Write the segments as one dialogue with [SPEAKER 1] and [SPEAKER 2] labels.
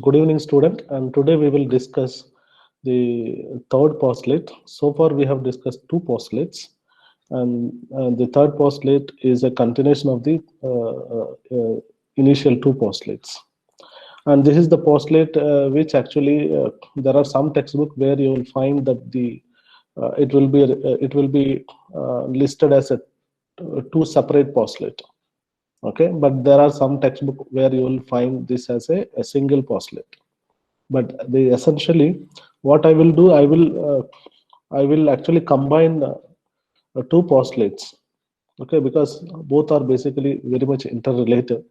[SPEAKER 1] Good evening, student. And today we will discuss the third postulate. So far, we have discussed two postulates, and the third postulate is a continuation of the initial two postulates. And this is the postulate which actually there are some textbook where you will find that the it will be listed as a two separate postulate. Okay, but there are some textbook where you will find this as a single postulate. But the essentially what I will do, I will actually combine two postulates. Okay, because both are basically very much interrelated.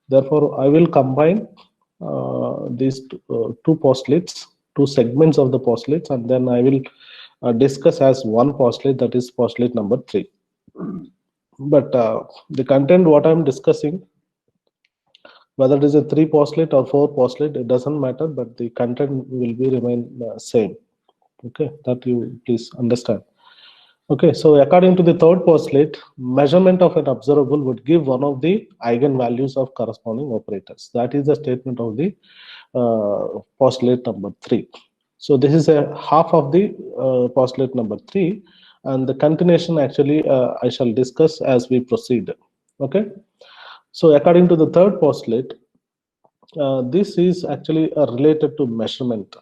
[SPEAKER 1] Therefore I will combine these two postulates, two segments of the postulates, and then I will discuss as one postulate, that is postulate number 3. But the content what I'm discussing, whether it is a 3 postulate or 4 postulate, it doesn't matter, but the content will be remain same. Okay, that you please understand. Okay, so according to the third postulate, measurement of an observable would give one of the eigenvalues of corresponding operators. That is the statement of the postulate number 3. So this is a half of the postulate number 3, and the continuation actually I shall discuss as we proceed. Okay, so according to the third postulate, this is actually related to measurement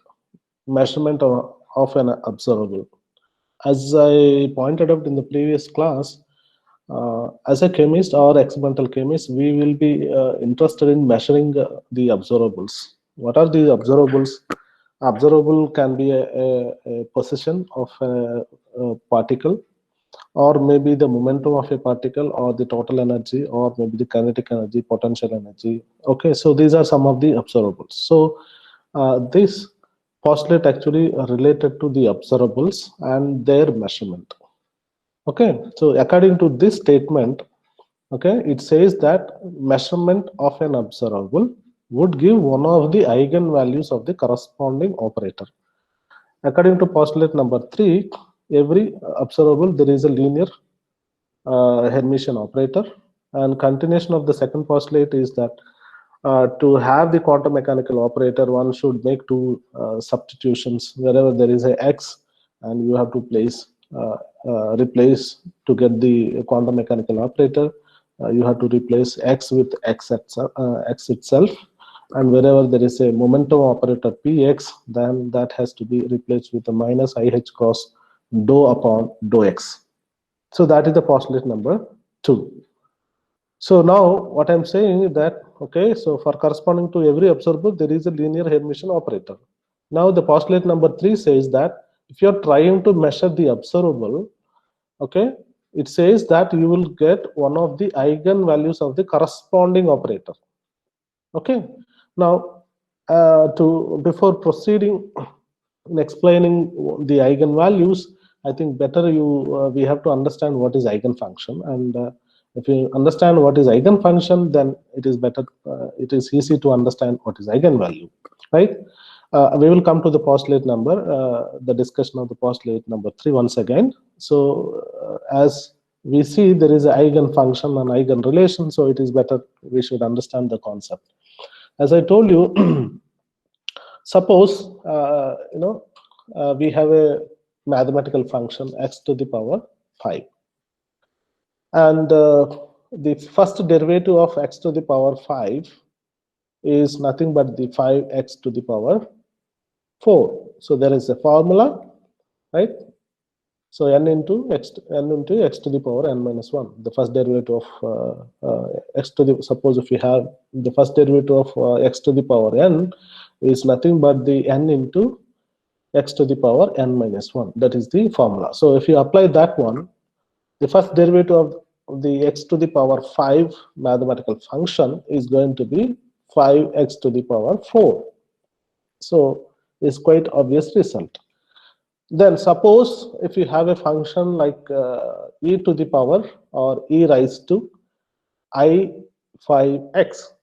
[SPEAKER 1] of an observable. As I pointed out in the previous class, as a chemist or experimental chemist, we will be interested in measuring the observables. What are the observables? Observable can be a position of a particle, or maybe the momentum of a particle, or the total energy, or maybe the kinetic energy, potential energy. Okay, so these are some of the observables. So this postulate actually related to the observables and their measurement. Okay, so according to this statement, okay, it says that measurement of an observable would give one of the eigenvalues of the corresponding operator. According to postulate number 3, every observable there is a linear Hermitian operator, and continuation of the second postulate is that to have the quantum mechanical operator, one should make two substitutions wherever there is a x, and you have to replace to get the quantum mechanical operator. You have to replace x with x itself, and wherever there is a momentum operator px, then that has to be replaced with a minus ih cross dou upon dou x. So that is the postulate number 2. So now what I'm saying is that, okay, so for corresponding to every observable, there is a linear Hermitian operator. Now the postulate number 3 says that if you're trying to measure the observable, okay, it says that you will get one of the eigenvalues of the corresponding operator. Okay, now before proceeding in explaining the eigenvalues, I think better we have to understand what is eigenfunction, and if you understand what is eigenfunction, then it is better. It is easy to understand what is eigenvalue, right? We will come to the postulate number, the discussion of the postulate number 3 once again. So as we see, there is an eigenfunction and eigenrelation, so it is better we should understand the concept. As I told you, suppose we have a mathematical function x to the power 5, and the first derivative of x to the power 5 is nothing but the 5x to the power 4. So there is a formula, right? So n into x to the power n minus 1. The first derivative of x to the, suppose if we have the first derivative of x to the power n is nothing but the n into x to the power n minus 1. That is the formula. So if you apply that one, the first derivative of the x to the power 5 mathematical function is going to be 5x to the power 4. So it's quite obvious result. Then suppose if you have a function like e to the power or e raised to i5x,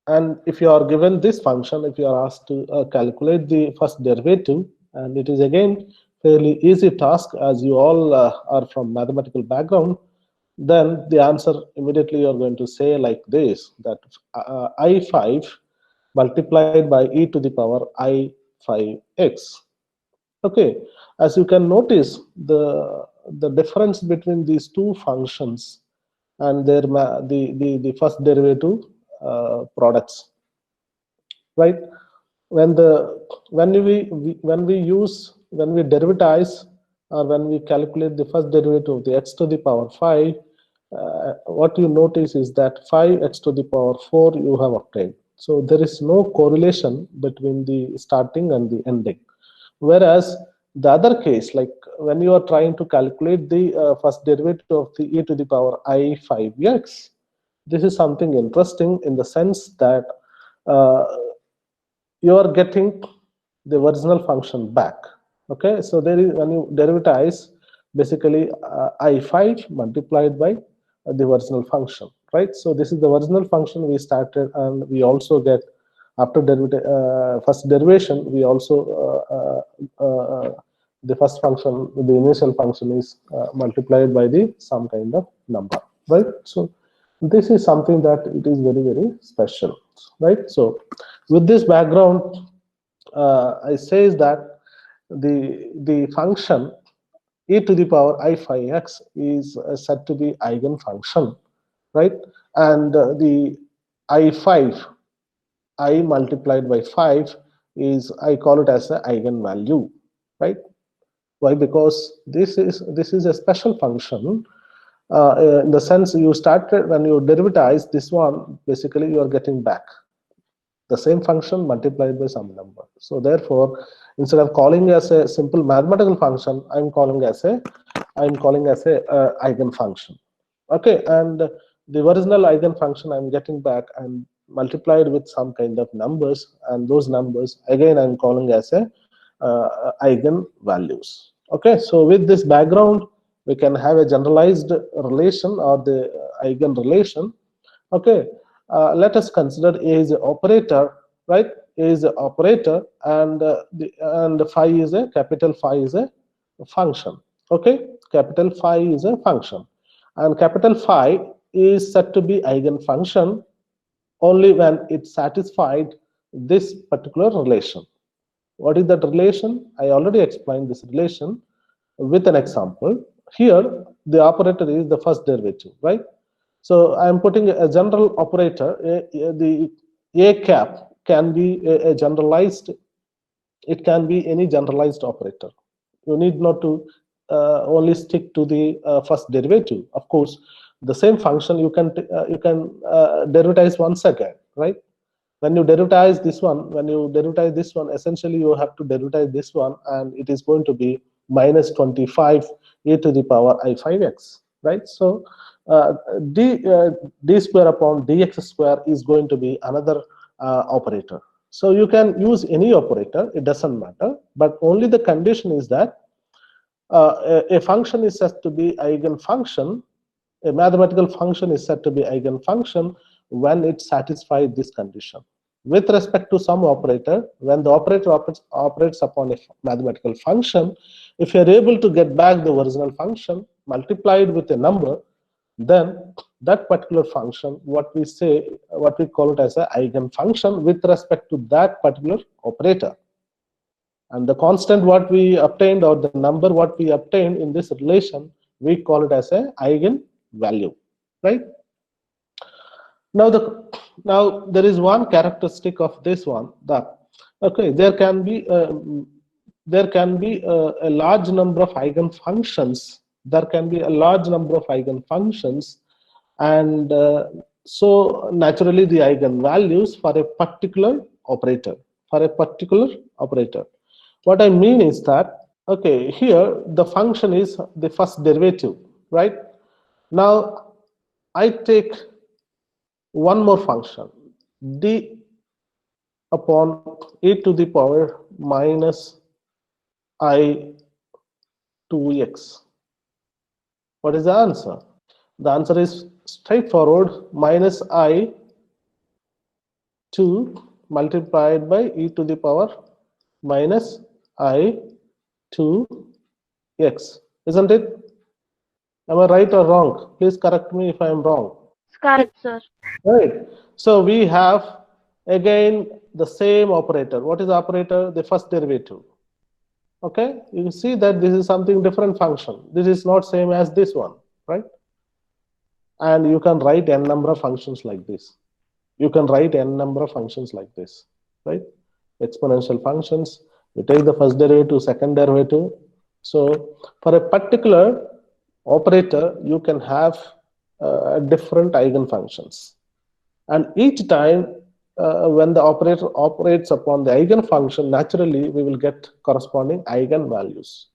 [SPEAKER 1] and if you are given this function, if you are asked to calculate the first derivative, and it is again fairly easy task as you all are from mathematical background, then the answer immediately you are going to say like this, that i5 multiplied by e to the power I5x. Okay, as you can notice, the difference between these two functions and their the first derivative products, right? When the when we derivatize or when we calculate the first derivative of the x to the power 5, what you notice is that 5x to the power 4 you have obtained. So there is no correlation between the starting and the ending. Whereas the other case, like when you are trying to calculate the first derivative of the e to the power I5x, this is something interesting in the sense that uh, you are getting the original function back. Okay, so there is, when you derivatize, basically I5 multiplied by the original function, right? So this is the original function we started, and we also get, after first derivation, we also the first function, the initial function is multiplied by the some kind of number, right? So this is something that it is very, very special, right? So with this background, I says that the function e to the power I5x is said to be eigenfunction, right? And the I5, I multiplied by 5, is, I call it as an eigenvalue, right? Why? Because this is a special function, in the sense you started, when you derivatize this one, basically you are getting back the same function multiplied by some number. So therefore, instead of calling as a simple mathematical function, I'm calling as a eigenfunction. Okay, and the original eigenfunction I'm getting back and multiplied with some kind of numbers, and those numbers again I'm calling as a eigenvalues. Okay, so with this background, we can have a generalized relation or the eigen relation. Okay, let us consider A is an operator, right? A is an operator, and phi is a capital phi is a function. Okay, capital phi is a function, and capital phi is said to be eigenfunction only when it satisfied this particular relation. What is that relation? I already explained this relation with an example. Here, the operator is the first derivative, right? So I'm putting a general operator. The a cap can be a generalized. It can be any generalized operator. You need not to only stick to the first derivative. Of course, the same function you can derivatize once again, right? When you derivatize this one, essentially you have to derivatize this one, and it is going to be minus 25 e to the power I5x, right? So d square upon dx square is going to be another operator. So you can use any operator, it doesn't matter, but only the condition is that a function is said to be eigenfunction, a mathematical function is said to be eigenfunction when it satisfies this condition. With respect to some operator, when the operator operates upon a mathematical function, if you are able to get back the original function multiplied with a number, then that particular function, what we call it as an eigenfunction with respect to that particular operator. And the constant what we obtained, or the number what we obtained in this relation, we call it as a eigenvalue, right? Now there is one characteristic of this one, that okay, there can be a large number of eigenfunctions. There can be a large number of eigenfunctions, and so naturally the eigenvalues for a particular operator. What I mean is that, okay, here the function is the first derivative, right? Now I take one more function, d upon e to the power minus I 2x. What is the answer? The answer is straightforward, minus I 2 multiplied by e to the power minus I 2x. Isn't it? Am I right or wrong? Please correct me if I am wrong.
[SPEAKER 2] Correct, sir.
[SPEAKER 1] Right. So we have Again, the same operator. What is the operator? The first derivative. Okay, you see that this is something different function. This is not same as this one, right? And you can write n number of functions like this. You can write n number of functions like this, right? Exponential functions. You take the first derivative, second derivative. So for a particular operator, you can have different eigenfunctions. And each time when the operator operates upon the eigenfunction, naturally we will get corresponding eigenvalues.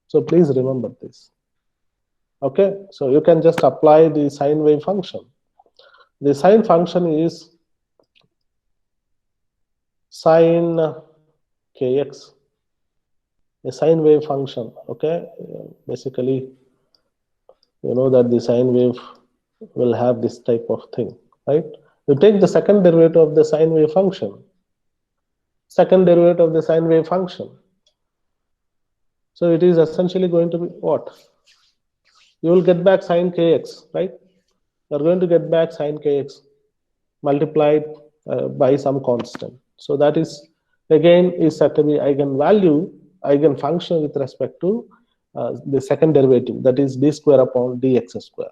[SPEAKER 1] So please remember this. Okay, so you can just apply the sine wave function. The sine function is sine kx, a sine wave function. Okay, basically, you know that the sine wave will have this type of thing, right? You take the second derivative of the sine wave function, second derivative of the sine wave function. So it is essentially going to be what? You will get back sine kx, right? You are going to get back sine kx multiplied by some constant. So that is again is said to be eigenvalue, eigenfunction with respect to the second derivative, that is d square upon dx square.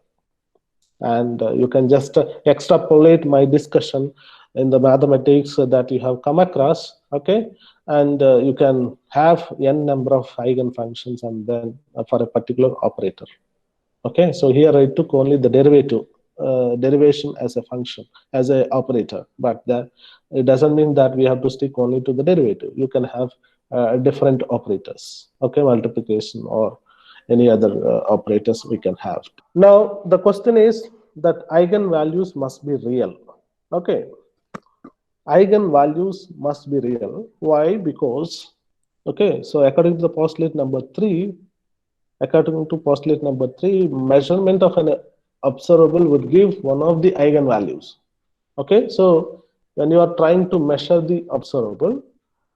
[SPEAKER 1] And you can just extrapolate my discussion in the mathematics that you have come across, okay? And you can have n number of eigenfunctions and then for a particular operator. Okay, so here I took only the derivative, derivation as a function, as a operator, but that it doesn't mean that we have to stick only to the derivative. You can have different operators, okay, multiplication or any other operators we can have. Now the question is that eigenvalues must be real. Okay, eigenvalues must be real. Why? Because, okay, so according to the postulate number 3, measurement of an observable would give one of the eigenvalues. Okay, so when you are trying to measure the observable,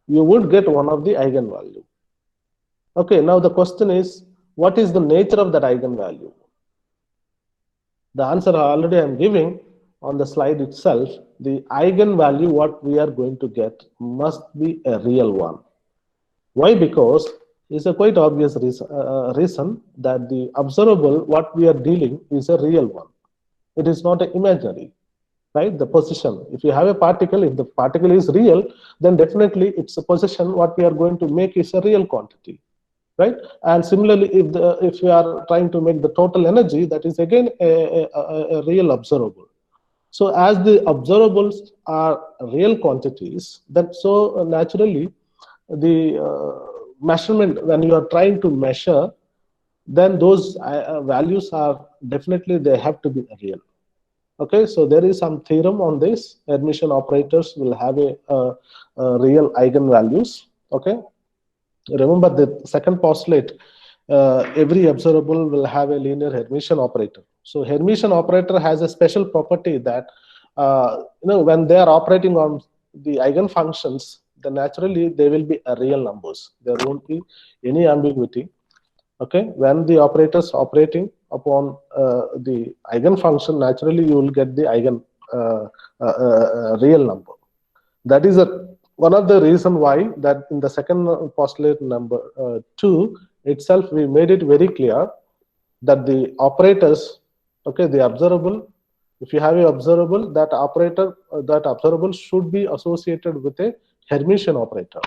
[SPEAKER 1] you would get one of the eigenvalue. Okay, now the question is, what is the nature of that eigenvalue? The answer already I am giving on the slide itself. The eigenvalue what we are going to get must be a real one. Why? Because it's a quite obvious reason that the observable what we are dealing is a real one. It is not an imaginary, right? The position. If you have a particle, if the particle is real, then definitely its a position what we are going to make is a real quantity, right? And similarly, if we are trying to make the total energy, that is again a real observable. So as the observables are real quantities, then so naturally the measurement, when you are trying to measure, then those values are definitely, they have to be real. Okay, so there is some theorem on this. Hermitian operators will have a real eigenvalues. Okay, remember the second postulate, every observable will have a linear Hermitian operator. So Hermitian operator has a special property that when they are operating on the eigenfunctions, then naturally they will be real numbers. There won't be any ambiguity. Okay, when the operators operating upon the eigenfunction, naturally you will get the eigen real number. That is one of the reason why that in the second postulate number 2 itself, we made it very clear that the operators, okay, the observable, if you have a observable, that operator, that observable should be associated with a Hermitian operator,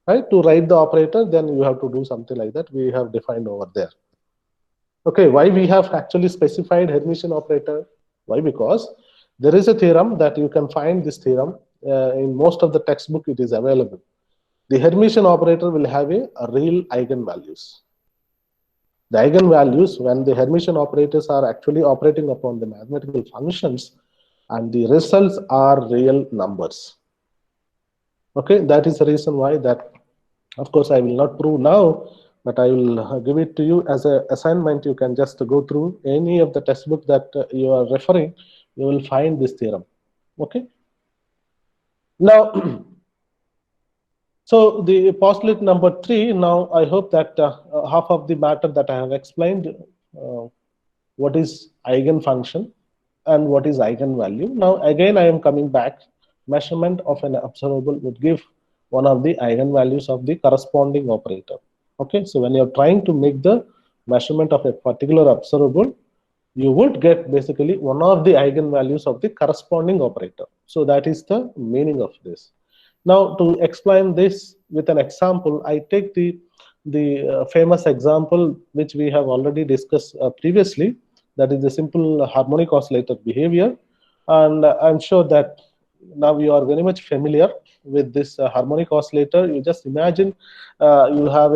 [SPEAKER 1] right? To write the operator, then you have to do something like that we have defined over there. Okay, why we have actually specified Hermitian operator? Why? Because there is a theorem that you can find this theorem in most of the textbook, it is available. The Hermitian operator will have a real eigenvalues. The eigenvalues, when the Hermitian operators are actually operating upon the mathematical functions, and the results are real numbers. Okay, that is the reason why that, of course, I will not prove now, but I will give it to you as an assignment. You can just go through any of the textbook that you are referring, you will find this theorem. Okay. Now, so the postulate number 3, now I hope that half of the matter that I have explained, what is eigenfunction and what is eigenvalue. Now again I am coming back measurement of an observable would give one of the eigenvalues of the corresponding operator. Okay, so when you're trying to make the measurement of a particular observable, you would get basically one of the eigenvalues of the corresponding operator. So that is the meaning of this. Now, to explain this with an example, I take the famous example which we have already discussed previously, that is the simple harmonic oscillator behavior. And I'm sure that now you are very much familiar with this harmonic oscillator. You just imagine you have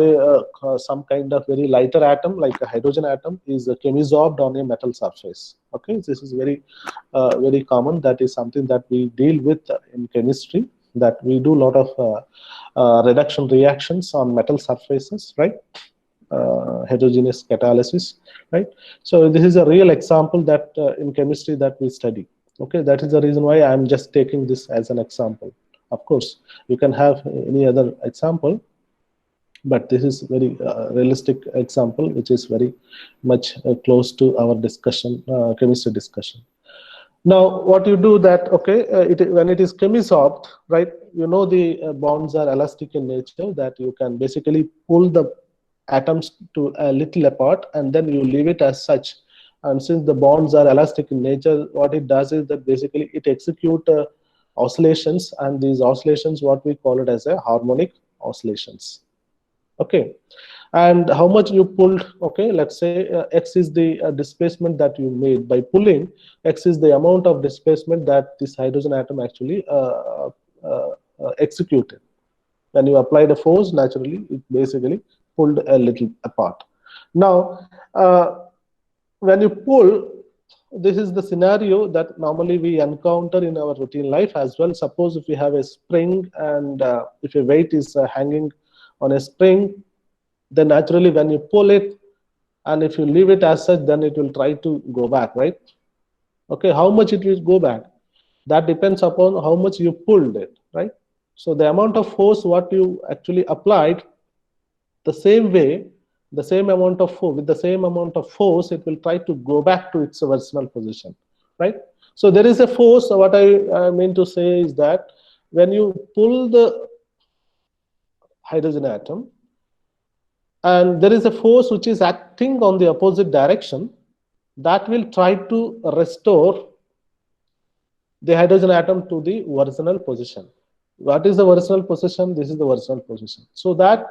[SPEAKER 1] some kind of very lighter atom, like a hydrogen atom, is chemisorbed on a metal surface. Okay, this is very common. That is something that we deal with in chemistry. That we do a lot of reduction reactions on metal surfaces, right? Heterogeneous catalysis, right? So this is a real example that in chemistry that we study. Okay, that is the reason why I'm just taking this as an example. Of course, you can have any other example, but this is very realistic example, which is very much close to our discussion, chemistry discussion. Now, what you do that, okay, when it is chemisorbed, right, you know the bonds are elastic in nature, that you can basically pull the atoms to a little apart and then you leave it as such. And since the bonds are elastic in nature, what it does is that basically it executes oscillations, and these oscillations, what we call it as a harmonic oscillations. Okay, and how much you pulled, okay, let's say x is the displacement that you made by pulling. X is the amount of displacement that this hydrogen atom actually executed. When you apply the force, naturally it basically pulled a little apart. Now when you pull, this is the scenario that normally we encounter in our routine life as well. Suppose if you have a spring, and if a weight is hanging on a spring, then naturally when you pull it, and if you leave it as such, then it will try to go back, right? Okay, how much it will go back, that depends upon how much you pulled it, right? So the amount of force what you actually applied, the same way, the same amount of force, with the same amount of force, it will try to go back to its original position, right? So there is a force. What I mean to say is that when you pull the hydrogen atom, and there is a force which is acting on the opposite direction, that will try to restore the hydrogen atom to the original position. What is the original position? This is the original position. So that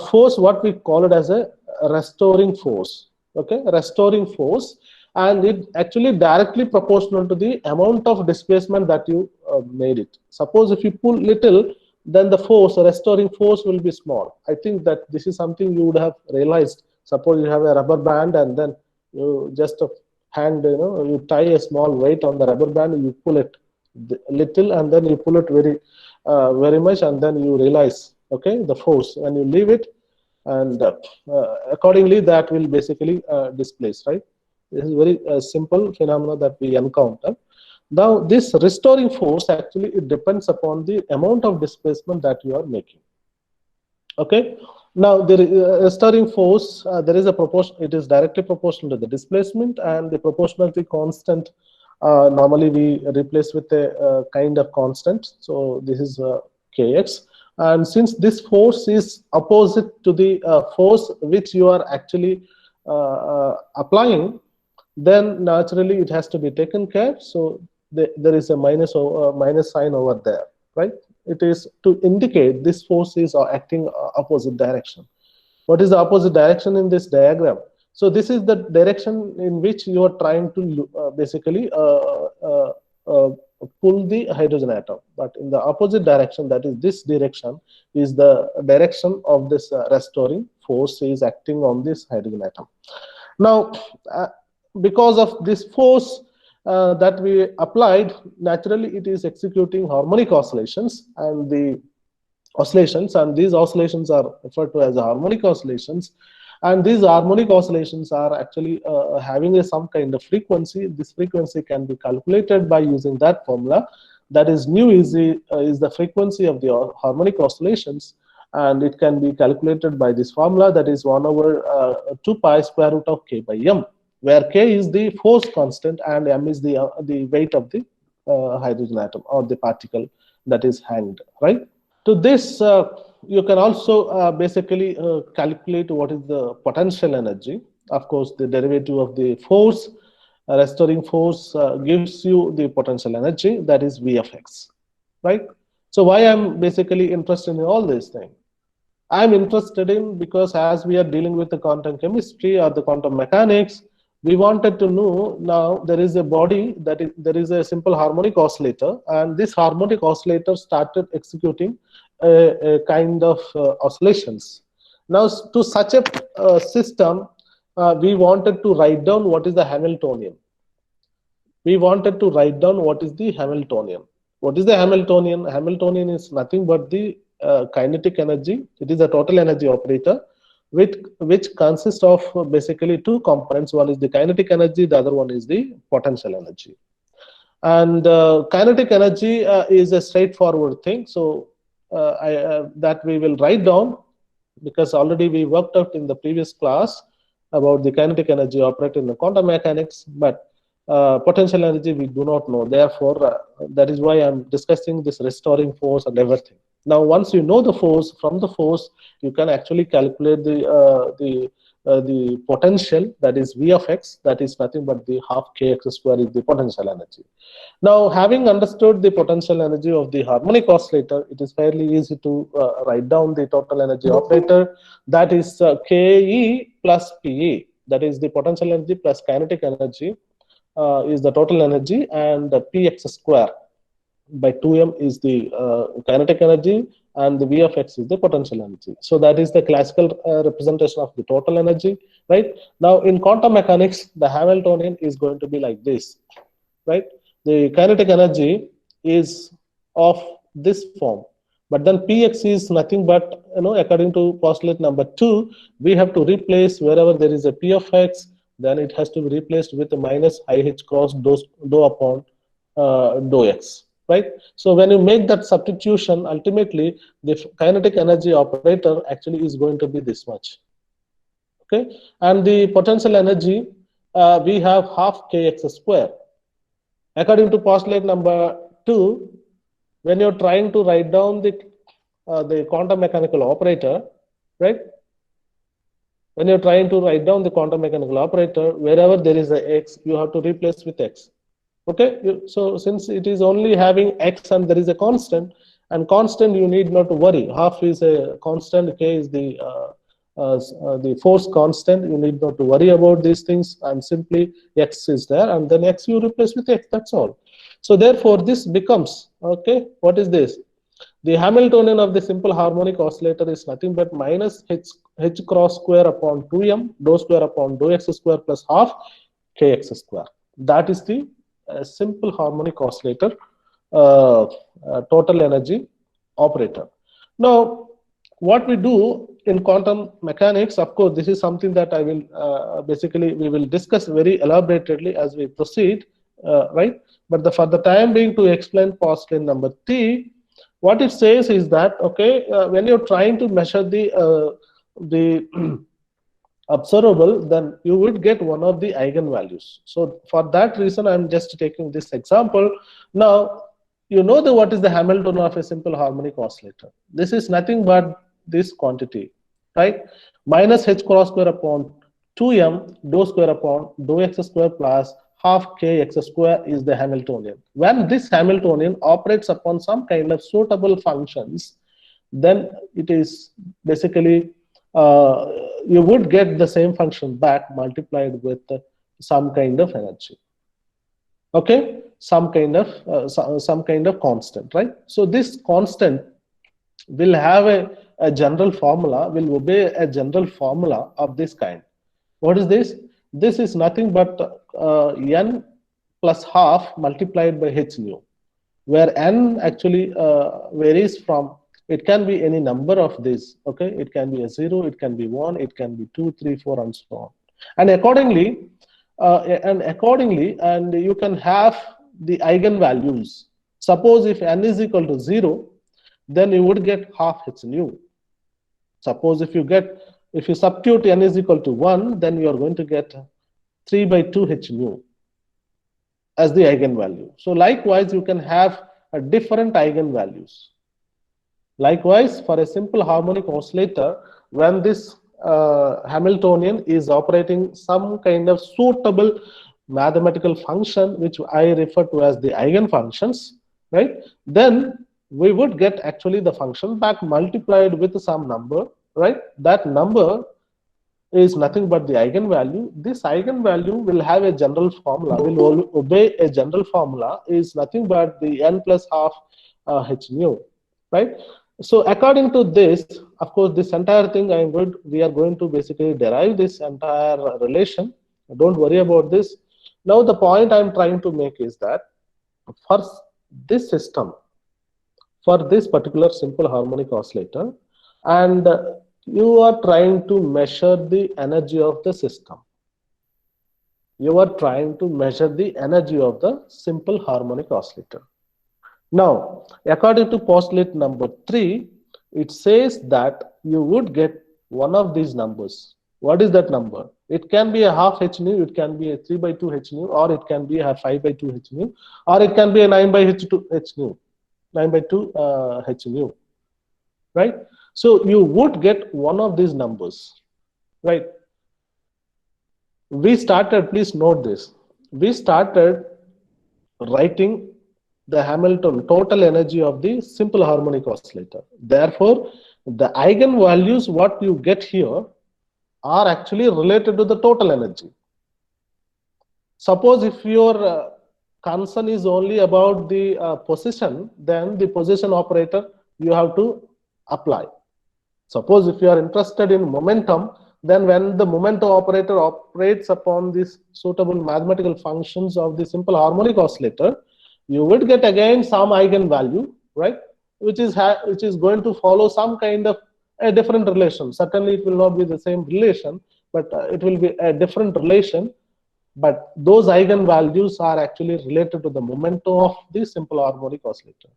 [SPEAKER 1] force, what we call it as a restoring force. Okay, restoring force, and it actually directly proportional to the amount of displacement that you made it. Suppose if you pull little, then the force, restoring force, will be small. I think that this is something you would have realized. Suppose you have a rubber band, and then you just hand, you tie a small weight on the rubber band, you pull it little, and then you pull it very much, and then you realize, okay, the force. When you leave it, and accordingly that will basically displace, right? This is very simple phenomena that we encounter. Now this restoring force, actually it depends upon the amount of displacement that you are making. Okay, now the restoring force, there is a proportion, it is directly proportional to the displacement, and the proportionality constant normally we replace with a kind of constant. So this is kx, and since this force is opposite to the force which you are actually applying, then naturally it has to be taken care. So there is a minus sign over there, right? It is to indicate this force is acting opposite direction. What is the opposite direction in this diagram? So this is the direction in which you are trying to basically pull the hydrogen atom. But in the opposite direction, that is this direction, is the direction of this restoring force is acting on this hydrogen atom. Now, because of this force that we applied, naturally it is executing harmonic oscillations, and the oscillations, and these oscillations are referred to as harmonic oscillations. And these harmonic oscillations are actually having some kind of frequency. This frequency can be calculated by using that formula. That is, nu is the frequency of the harmonic oscillations, and it can be calculated by this formula, that is 1 over 2 pi square root of k by m, where k is the force constant and m is the weight of the hydrogen atom or the particle that is hanged, right? To this, you can also basically calculate what is the potential energy. Of course, the derivative of the force, restoring force, gives you the potential energy, that is V of x, right? So why I'm basically interested in all these things? I'm interested in because as we are dealing with the quantum chemistry or the quantum mechanics, we wanted to know now there is a body that is, there is a simple harmonic oscillator, and this harmonic oscillator started executing a kind of oscillations. Now, to such a system, we wanted to write down what is the Hamiltonian. We wanted to write down what is the Hamiltonian. What is the Hamiltonian? Hamiltonian is nothing but the kinetic energy. It is a total energy operator, which consists of basically two components. One is the kinetic energy, the other one is the potential energy. And kinetic energy is a straightforward thing. So that we will write down, because already we worked out in the previous class about the kinetic energy operator in the quantum mechanics, but potential energy we do not know. Therefore, that is why I'm discussing this restoring force and everything. Now, once you know the force, from the force you can actually calculate the potential, that is V of x, that is nothing but the half kx square is the potential energy. Now, having understood the potential energy of the harmonic oscillator, it is fairly easy to write down the total energy operator, that is Ke plus Pe, that is the potential energy plus kinetic energy is the total energy, and the Px square by 2m is the kinetic energy, and the V of x is the potential energy. So that is the classical representation of the total energy, right? Now, in quantum mechanics, the Hamiltonian is going to be like this, right? The kinetic energy is of this form, but then Px is nothing but, according to postulate number 2, we have to replace wherever there is a P of x, then it has to be replaced with a minus IH cross dou upon dou x, right? So when you make that substitution, ultimately the kinetic energy operator actually is going to be this much, okay? And the potential energy, we have half kx square. According to postulate number 2, when you're trying to write down the quantum mechanical operator, right? When you're trying to write down the quantum mechanical operator, wherever there is a x, you have to replace with x. Okay, so since it is only having x and there is a constant, and constant you need not to worry. Half is a constant, k is the force constant. You need not to worry about these things, and simply x is there, and then x you replace with x. That's all. So therefore, this becomes, okay, what is this? The Hamiltonian of the simple harmonic oscillator is nothing but minus h cross square upon 2m dou square upon dou x square plus half kx square. That is the simple harmonic oscillator total energy operator. Now, what we do in quantum mechanics, of course, this is something that I will basically we will discuss very elaborately as we proceed, right? But for the time being, to explain postulate number 3, what it says is that, okay, when you're trying to measure the observable, then you would get one of the eigenvalues. So for that reason, I'm just taking this example. Now, you know what is the Hamiltonian of a simple harmonic oscillator. This is nothing but this quantity, right? Minus h cross square upon 2m dou square upon dou x square plus half kx square is the Hamiltonian. When this Hamiltonian operates upon some kind of suitable functions, then it is basically you would get the same function back multiplied with some kind of energy, okay, some kind of constant, right? So this constant will have a general formula, will obey a general formula of this kind. What is this? This is nothing but n plus half multiplied by h nu, where n actually varies from, it can be any number of these, okay? It can be a 0, it can be 1, it can be 2, 3, 4, and so on. And accordingly, and you can have the eigenvalues. Suppose if n is equal to 0, then you would get half h nu. Suppose if you substitute n is equal to 1, then you are going to get 3 by 2 h nu. as the eigenvalue. So likewise, you can have a different eigenvalues. Likewise, for a simple harmonic oscillator, when this Hamiltonian is operating some kind of suitable mathematical function, which I refer to as the eigenfunctions, right? Then we would get actually the function back multiplied with some number, right? That number is nothing but the eigenvalue. This eigenvalue will have a general formula, will obey a general formula, is nothing but the n plus half h nu, right? So according to this, of course, this entire thing we are going to basically derive this entire relation. Don't worry about this. Now the point I'm trying to make is that for this system, for this particular simple harmonic oscillator, and you are trying to measure the energy of the system. You are trying to measure the energy of the simple harmonic oscillator. Now, according to postulate number 3, it says that you would get one of these numbers. What is that number? It can be a half h nu, it can be a 3 by 2 h nu, or it can be a 5 by 2 h nu, or it can be a 9 by h2 h nu, 9 by 2 h nu, right? So you would get one of these numbers, right? We started, please note this, we started writing the Hamilton total energy of the simple harmonic oscillator. Therefore, the eigenvalues what you get here are actually related to the total energy. Suppose if your concern is only about the position, then the position operator you have to apply. Suppose if you are interested in momentum, then when the momentum operator operates upon these suitable mathematical functions of the simple harmonic oscillator, you would get again some eigenvalue, right, which is going to follow some kind of a different relation. Certainly it will not be the same relation, but it will be a different relation, but those eigenvalues are actually related to the momentum of the simple harmonic oscillator.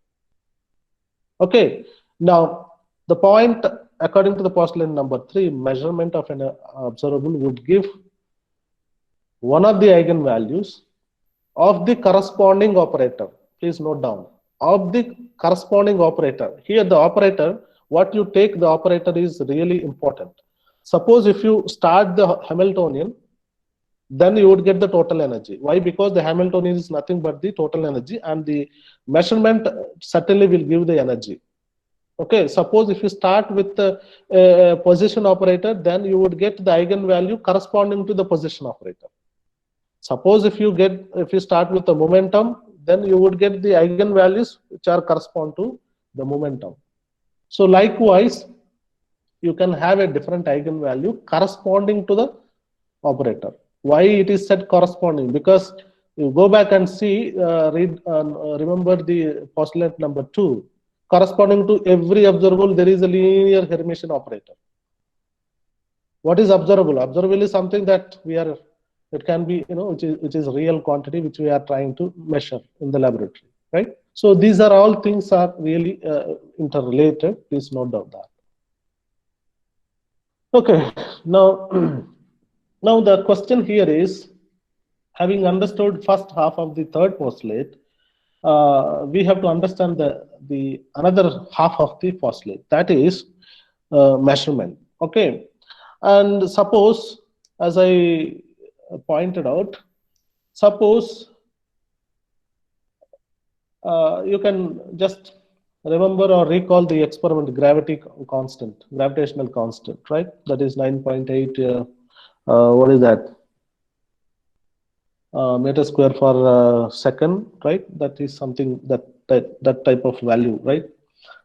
[SPEAKER 1] Okay, now the point, according to the postulate number 3, measurement of an observable would give one of the eigenvalues of the corresponding operator. Please note down, of the corresponding operator. Here the operator, what you take the operator is really important. Suppose if you start the Hamiltonian, then you would get the total energy. Why? Because the Hamiltonian is nothing but the total energy, and the measurement certainly will give the energy. Okay, suppose if you start with the position operator, then you would get the eigenvalue corresponding to the position operator. Suppose if you start with the momentum, then you would get the eigenvalues which are correspond to the momentum. So likewise, you can have a different eigenvalue corresponding to the operator. Why it is said corresponding? Because you go back and see, remember the postulate number 2. Corresponding to every observable, there is a linear Hermitian operator. What is observable? Observable is something that it can be, which is real quantity which we are trying to measure in the laboratory, right? So these are all things are really interrelated. Please note down that. Okay, now now the question here is, having understood first half of the third postulate, we have to understand the another half of the postulate, that is measurement. Okay, and suppose, as I pointed out, suppose you can just remember or recall the experiment gravitational constant, right? That is 9.8. What is that? Meter square for second, right? That is something that type of value, right?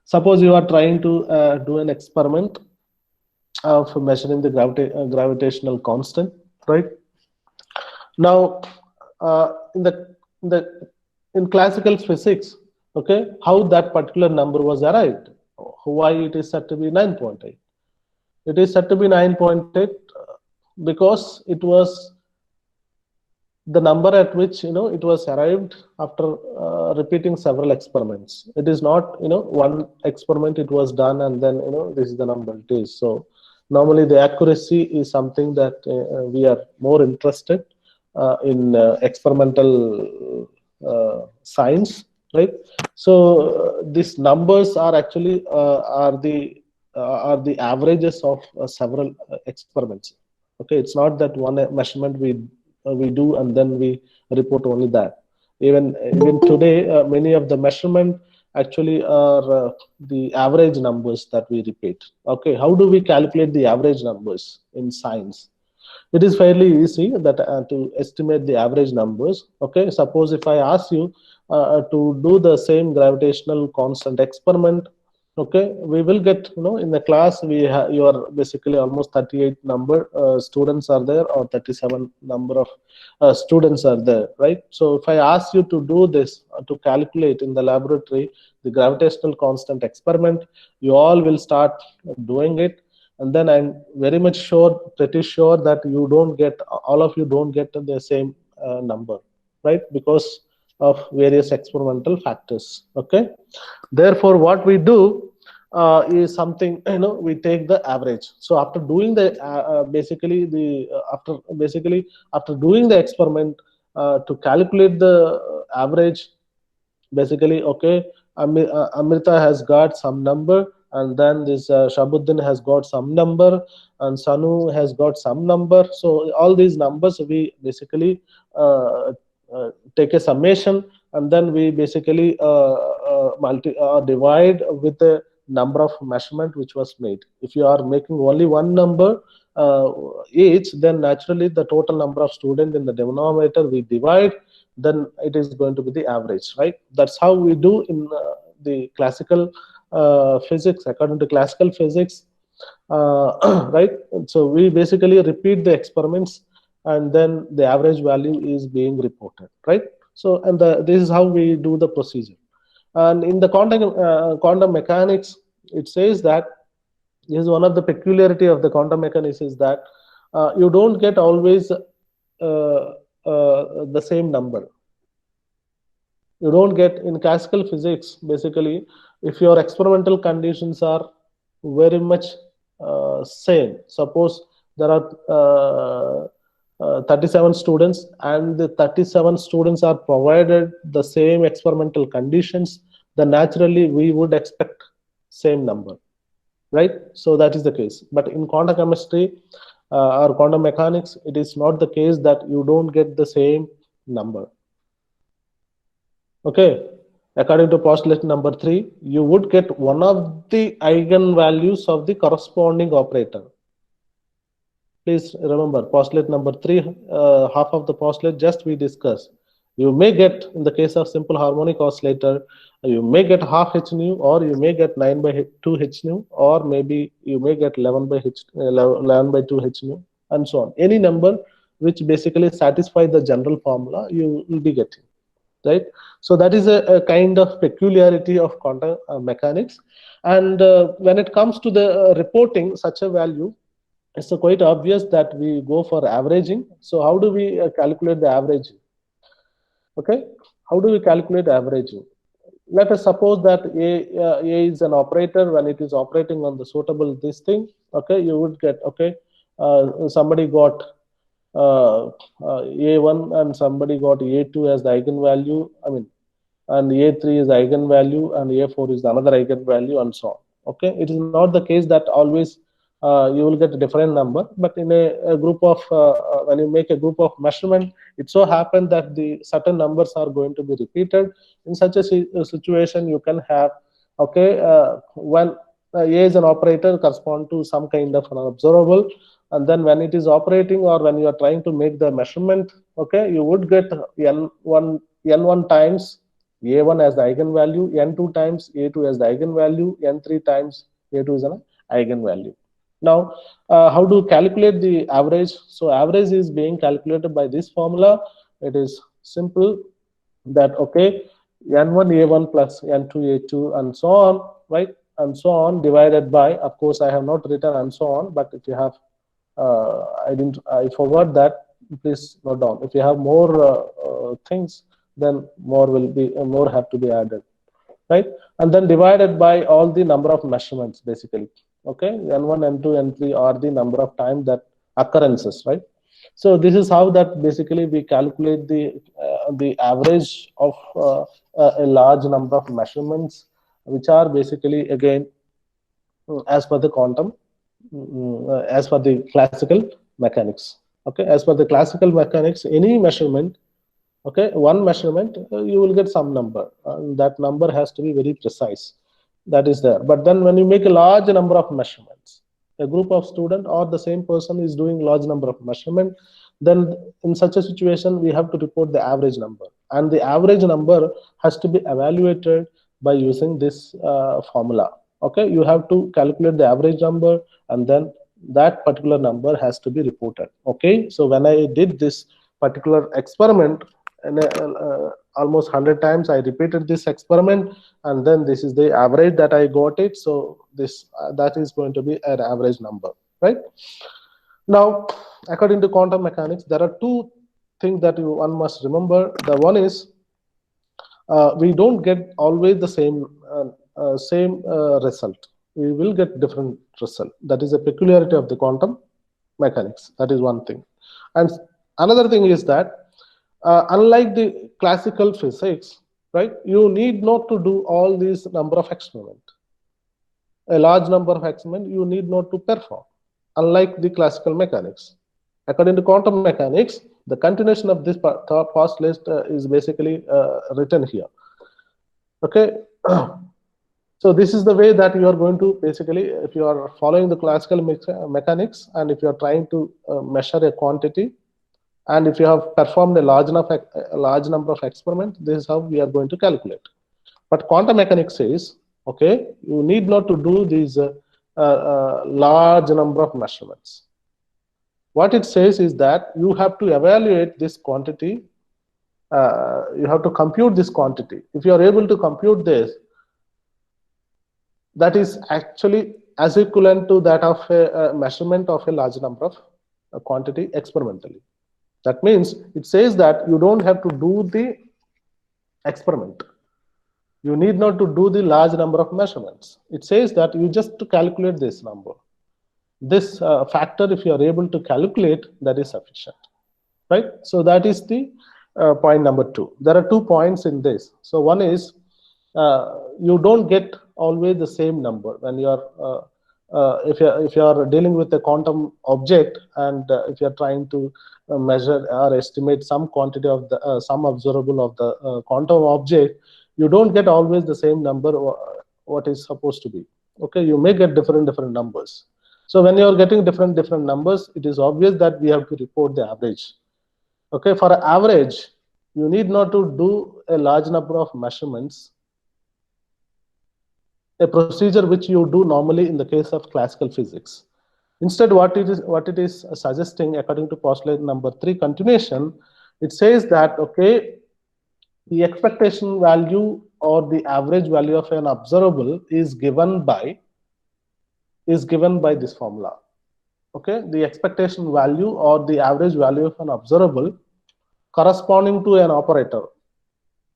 [SPEAKER 1] Suppose you are trying to do an experiment of measuring the gravitational constant, right? Now, in classical physics, okay, how that particular number was arrived? Why it is said to be 9.8? It is said to be 9.8 because it was the number at which it was arrived after repeating several experiments. It is not one experiment it was done and then this is the number it is. So normally the accuracy is something that we are more interested, in experimental science, right? So these numbers are actually are the averages of several experiments. Okay, it's not that one measurement we do and then we report only that. Even today, many of the measurement actually are the average numbers that we repeat. Okay, how do we calculate the average numbers in science? It is fairly easy that to estimate the average numbers. Okay, suppose if I ask you to do the same gravitational constant experiment, okay, we will get, in the class you are basically almost 38 number students are there, or 37 number of students are there, right? So if I ask you to do this, to calculate in the laboratory the gravitational constant experiment, you all will start doing it, and then I'm very much sure, pretty sure that you don't get, all of you don't get the same number, right? Because of various experimental factors. Okay, therefore what we do is something, we take the average. So after doing the basically the after doing the experiment, to calculate the average, basically, okay, Amrita has got some number, and then this Shabuddin has got some number, and Sanu has got some number. So all these numbers we basically take a summation, and then we basically divide with the number of measurement which was made. If you are making only one number each, then naturally the total number of students in the denominator we divide, then it is going to be the average, right? That's how we do in the classical physics, according to classical physics, right? So we basically repeat the experiments, and then the average value is being reported, right? So, and this is how we do the procedure. And in the quantum mechanics, it says that, this is one of the peculiarity of the quantum mechanics, is that you don't get always the same number. You don't get, in classical physics, basically, if your experimental conditions are very much same. Suppose there are 37 students, and the 37 students are provided the same experimental conditions, then naturally we would expect same number, right? So that is the case. But in quantum chemistry or quantum mechanics, it is not the case that you don't get the same number. Okay, according to postulate number 3, you would get one of the eigenvalues of the corresponding operator. Please remember, postulate number 3, half of the postulate just we discussed. You may get, in the case of simple harmonic oscillator, you may get half h nu, or you may get 9 by 2 h nu, or maybe you may get 11 by 2 h nu, and so on. Any number which basically satisfies the general formula, you will be getting, right? So that is a kind of peculiarity of quantum mechanics. And when it comes to the reporting such a value, it's quite obvious that we go for averaging. So how do we calculate the averaging? Okay, how do we calculate averaging? Let us suppose that A is an operator. When it is operating on the suitable this thing, okay, you would get, okay, somebody got A1 and somebody got A2 as the eigenvalue, I mean, and A3 is the eigenvalue, and A4 is another eigenvalue, and so on. Okay, it is not the case that always you will get a different number, but in a group of, when you make a group of measurement, it so happens that the certain numbers are going to be repeated. In such a situation, you can have, okay, when A is an operator correspond to some kind of an observable, and then when it is operating, or when you are trying to make the measurement, okay, you would get n1 times A1 as the eigenvalue, n2 times A2 as the eigenvalue, n3 times A2 is an eigenvalue. Now, how to calculate the average? So average is being calculated by this formula. It is simple, that, okay, n1 A1 plus n2 A2 and so on, right? And so on, divided by, of course, I have not written and so on, but if you have, I forgot that, please note down. If you have more things, then more have to be added, right? And then divided by all the number of measurements, basically. Okay, n1, n2, n3 are the number of time that occurrences, right? So this is how that basically we calculate the average of a large number of measurements, which are basically again as per the quantum, as per the classical mechanics. Okay, as per the classical mechanics, any measurement, okay, one measurement, you will get some number, and that number has to be very precise. That is there. But then when you make a large number of measurements, a group of student or the same person is doing large number of measurement, then in such a situation we have to report the average number, and the average number has to be evaluated by using this formula. Okay, you have to calculate the average number, and then that particular number has to be reported. Okay, so when I did this particular experiment, and almost 100 times I repeated this experiment, and then this is the average that I got it. So this that is going to be an average number, right? Now, according to quantum mechanics, there are two things that one must remember. The one is we don't get always the same result. We will get different result. That is a peculiarity of the quantum mechanics. That is one thing. And another thing is that unlike the classical physics, right, you need not to do all these number of experiment. A large number of experiment you need not to perform, unlike the classical mechanics. According to quantum mechanics, the continuation of this postulate is basically written here. Okay. So this is the way that you are going to basically, if you are following the classical mechanics, and if you are trying to measure a quantity, and if you have performed a large number of experiments, this is how we are going to calculate. But quantum mechanics says, okay, you need not to do these large number of measurements. What it says is that you have to evaluate this quantity. You have to compute this quantity. If you are able to compute this, that is actually as equivalent to that of a measurement of a large number of quantity experimentally. That means it says that you don't have to do the experiment. You need not to do the large number of measurements. It says that you just to calculate this number. This factor, if you are able to calculate, that is sufficient, right? So that is the point number 2. There are 2 points in this. So one is you don't get always the same number when you are if you are dealing with a quantum object, and if you are trying to measure or estimate some quantity of the some observable of the quantum object, you don't get always the same number what is supposed to be. Okay, you may get different numbers. So when you are getting different numbers, it is obvious that we have to report the average. Okay, for an average, you need not to do a large number of measurements, a procedure which you do normally in the case of classical physics. Instead, what it is suggesting, according to postulate number 3 continuation, it says that, okay, the expectation value or the average value of an observable is given by this formula. Okay, the expectation value or the average value of an observable corresponding to an operator.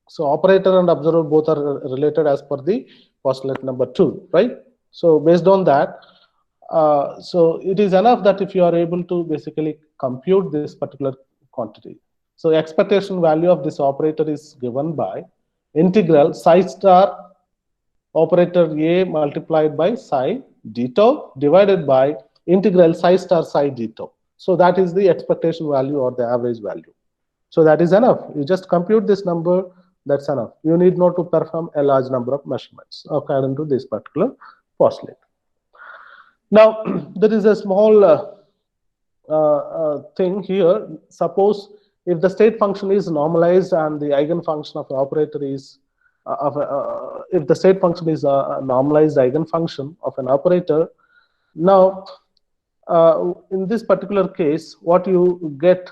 [SPEAKER 1] So operator and observer both are related as per the postulate number 2, right? So based on that, so it is enough that if you are able to basically compute this particular quantity. So expectation value of this operator is given by integral psi star operator A multiplied by psi d tau divided by integral psi star psi d tau. So that is the expectation value or the average value. So that is enough. You just compute this number, that's enough. You need not to perform a large number of measurements according to this particular postulate. Now, there is a small thing here. Suppose if the state function is normalized and the eigenfunction of the operator is if the state function is a normalized eigenfunction of an operator, now in this particular case, what you get,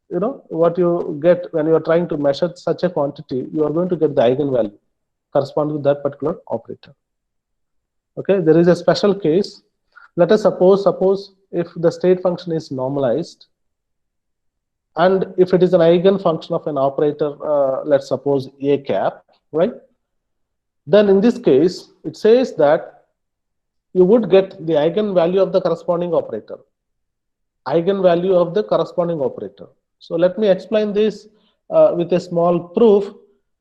[SPEAKER 1] what you get when you are trying to measure such a quantity, you are going to get the eigenvalue corresponding to that particular operator. Okay, there is a special case. Let us suppose if the state function is normalized, and if it is an eigenfunction of an operator, let's suppose a cap, right? Then in this case, it says that you would get the eigenvalue of the corresponding operator. eigenvalue of the corresponding operator. So let me explain this with a small proof.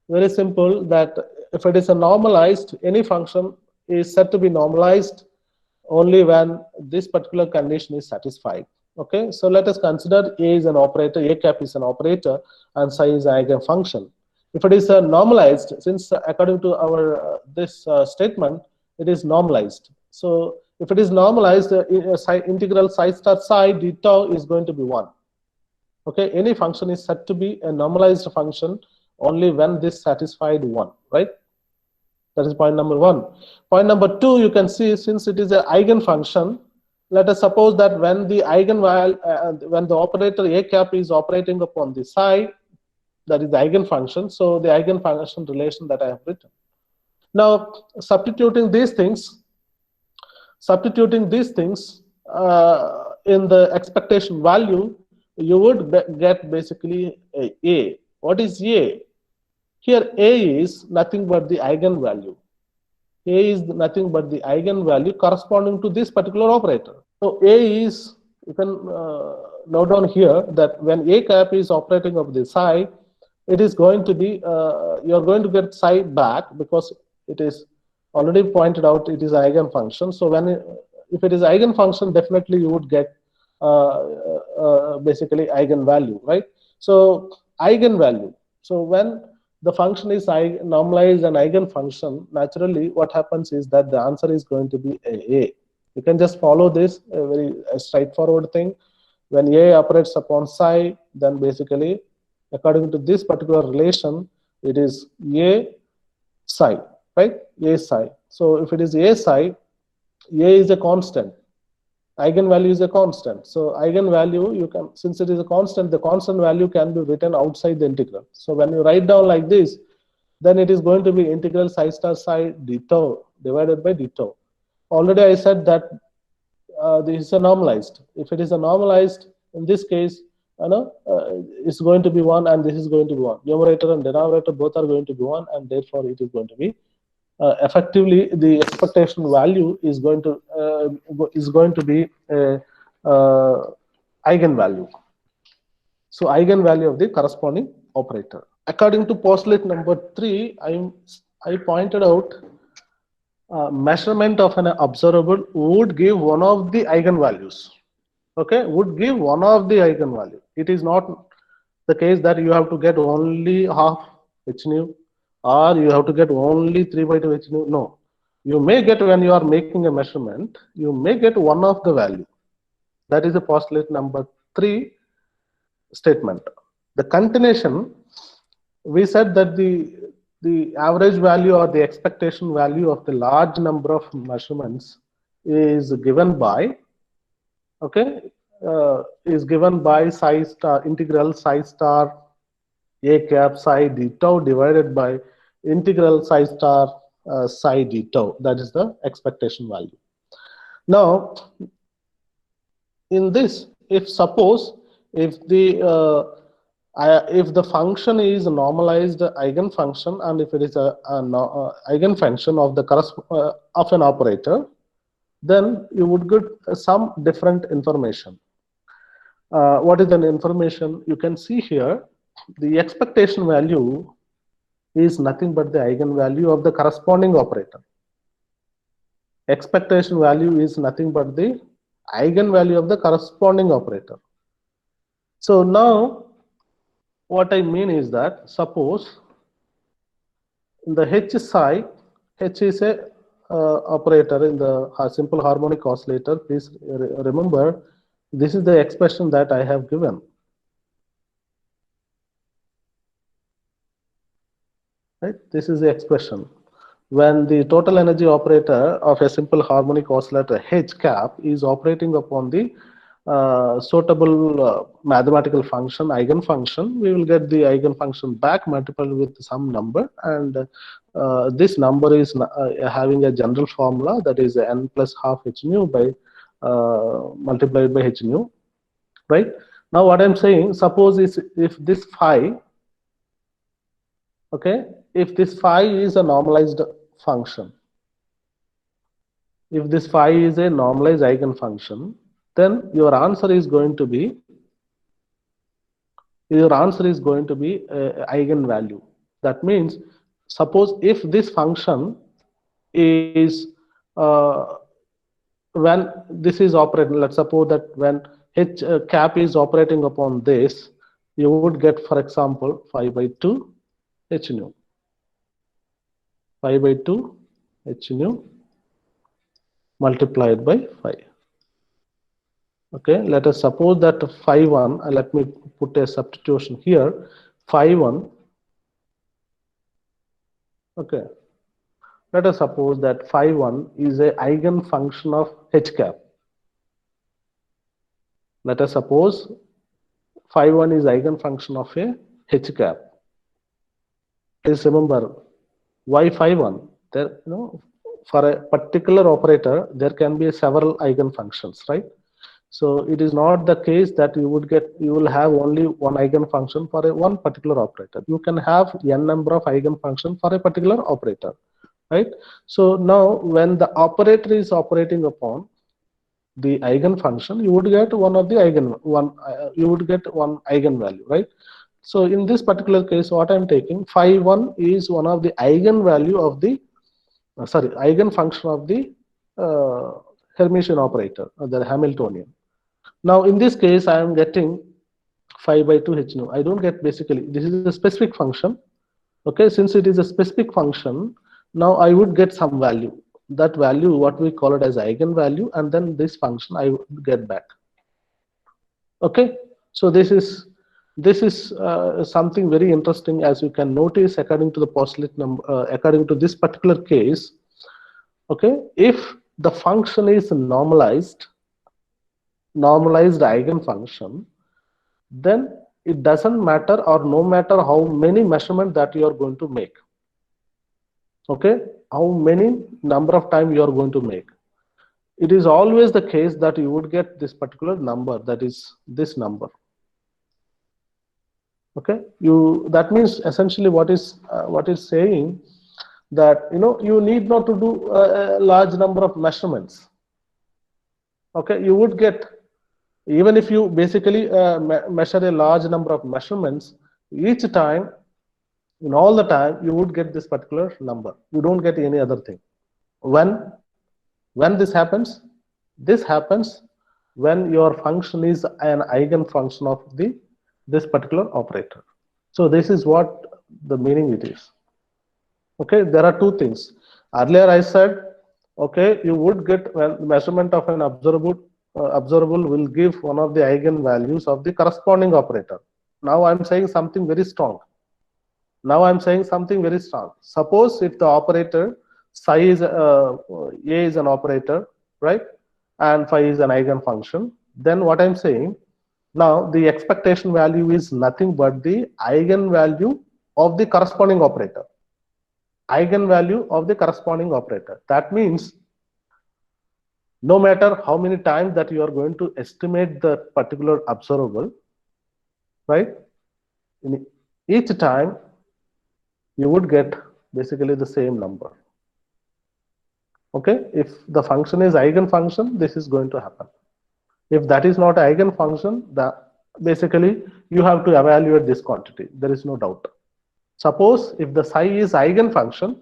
[SPEAKER 1] Very simple, that if it is a normalized, any function is said to be normalized only when this particular condition is satisfied. Okay, so let us consider A is an operator, A cap is an operator, and psi is an eigenfunction. If it is normalized, since according to our this statement, it is normalized. So if it is normalized, integral psi star psi d tau is going to be 1. Okay, any function is said to be a normalized function only when this satisfied 1, right? That is point number 1. Point number 2, you can see, since it is an eigenfunction, let us suppose that when the when the operator A cap is operating upon the psi, that is the eigenfunction. So the eigenfunction relation that I have written. Now, substituting these things in the expectation value, you would get basically A. What is A? Here A is nothing but the eigenvalue. A is nothing but the eigenvalue corresponding to this particular operator. So A is, you can note down here that when A cap is operating of the psi, it is going to be, you're going to get psi back, because it is already pointed out it is eigenfunction. So if it is eigenfunction, definitely you would get basically eigenvalue, right? So eigenvalue. So when the function is normalized and eigenfunction, naturally what happens is that the answer is going to be A. You can just follow this, a very straightforward thing. When A operates upon psi, then basically according to this particular relation, it is A psi, right? A psi. So if it is A psi, A is a constant. Eigenvalue is a constant. So eigenvalue, you can, since it is a constant, the constant value can be written outside the integral. So when you write down like this, then it is going to be integral psi star psi d tau divided by d tau. Already I said that this is a normalized. If it is a normalized, in this case, it's going to be 1 and this is going to be 1. Numerator and denominator both are going to be 1, and therefore it is going to be effectively the expectation value is going to be eigenvalue. So eigenvalue of the corresponding operator. According to postulate number 3, I pointed out measurement of an observable would give one of the eigenvalues. Okay, would give one of the eigenvalue. It is not the case that you have to get only half h nu, or you have to get only 3/2 h nu. No, you may get, when you are making a measurement, you may get one of the value. That is the postulate number 3 statement. The continuation, we said that the average value or the expectation value of the large number of measurements is given by, okay, is given by psi star integral psi star A cap psi d tau divided by integral psi star psi d tau. That is the expectation value. Now, in this, if suppose if the function is a normalized eigenfunction, and if it is a eigenfunction of the of an operator, then you would get some different information. What is the information? You can see here the expectation value is nothing but the eigenvalue of the corresponding operator. Expectation value is nothing but the eigenvalue of the corresponding operator. So now what I mean is that, suppose in the H psi, H is a operator in the simple harmonic oscillator. Please remember, this is the expression that I have given. Right? This is the expression. When the total energy operator of a simple harmonic oscillator H cap is operating upon the suitable mathematical function, eigenfunction, we will get the eigenfunction back multiplied with some number, and this number is having a general formula, that is n plus half h nu by multiplied by h nu, right? Now what I'm saying, suppose if this phi, okay, if this phi is a normalized function, if this phi is a normalized eigenfunction, then your answer is going to be eigenvalue. That means, suppose if this function is when this is operating, let's suppose that when h cap is operating upon this, you would get, for example, 5 by 2 h nu, 5 by 2 h nu multiplied by 5. Okay, let us suppose that phi 1, let me put a substitution here, phi 1. Okay, let us suppose that phi 1 is a eigenfunction of h cap. Let us suppose phi 1 is eigenfunction of a h cap. Please remember, why phi 1? There, for a particular operator, there can be several eigenfunctions, right? So it is not the case that you will have only one eigenfunction for one particular operator. You can have n number of eigenfunctions for a particular operator, right? So now when the operator is operating upon the eigenfunction, you would get one eigenvalue, right? So in this particular case, what I'm taking, phi 1 is one of the eigenvalue of the eigenfunction of the Hermitian operator, the Hamiltonian. Now in this case, I am getting 5 by 2 h nu. I don't get, basically this is a specific function. Okay, since it is a specific function, now I would get some value. That value, what we call it as eigenvalue, and then this function I would get back. Okay, so this is something very interesting, as you can notice, according to the postulate number, according to this particular case. Okay, if the function is normalized eigenfunction, then it doesn't matter, or no matter how many measurements that you are going to make. Okay, how many number of times you are going to make, it is always the case that you would get this particular number, that is this number. Okay, that means essentially what is saying that you need not to do a large number of measurements. Okay, you would get, even if you basically measure a large number of measurements, each time, in all the time, you would get this particular number. You don't get any other thing. When this happens when your function is an eigenfunction of this particular operator. So this is what the meaning it is. Okay, there are two things. Earlier I said, okay, you would get, when measurement of an observable will give one of the eigenvalues of the corresponding operator. Now I'm saying something very strong. Suppose if the operator psi is A is an operator, right, and phi is an eigenfunction, then what I'm saying, now the expectation value is nothing but the eigenvalue of the corresponding operator. That means, no matter how many times that you are going to estimate the particular observable, right, in each time you would get basically the same number. Okay, if the function is eigenfunction, this is going to happen. If that is not eigenfunction, basically you have to evaluate this quantity. There is no doubt. Suppose if the psi is eigenfunction,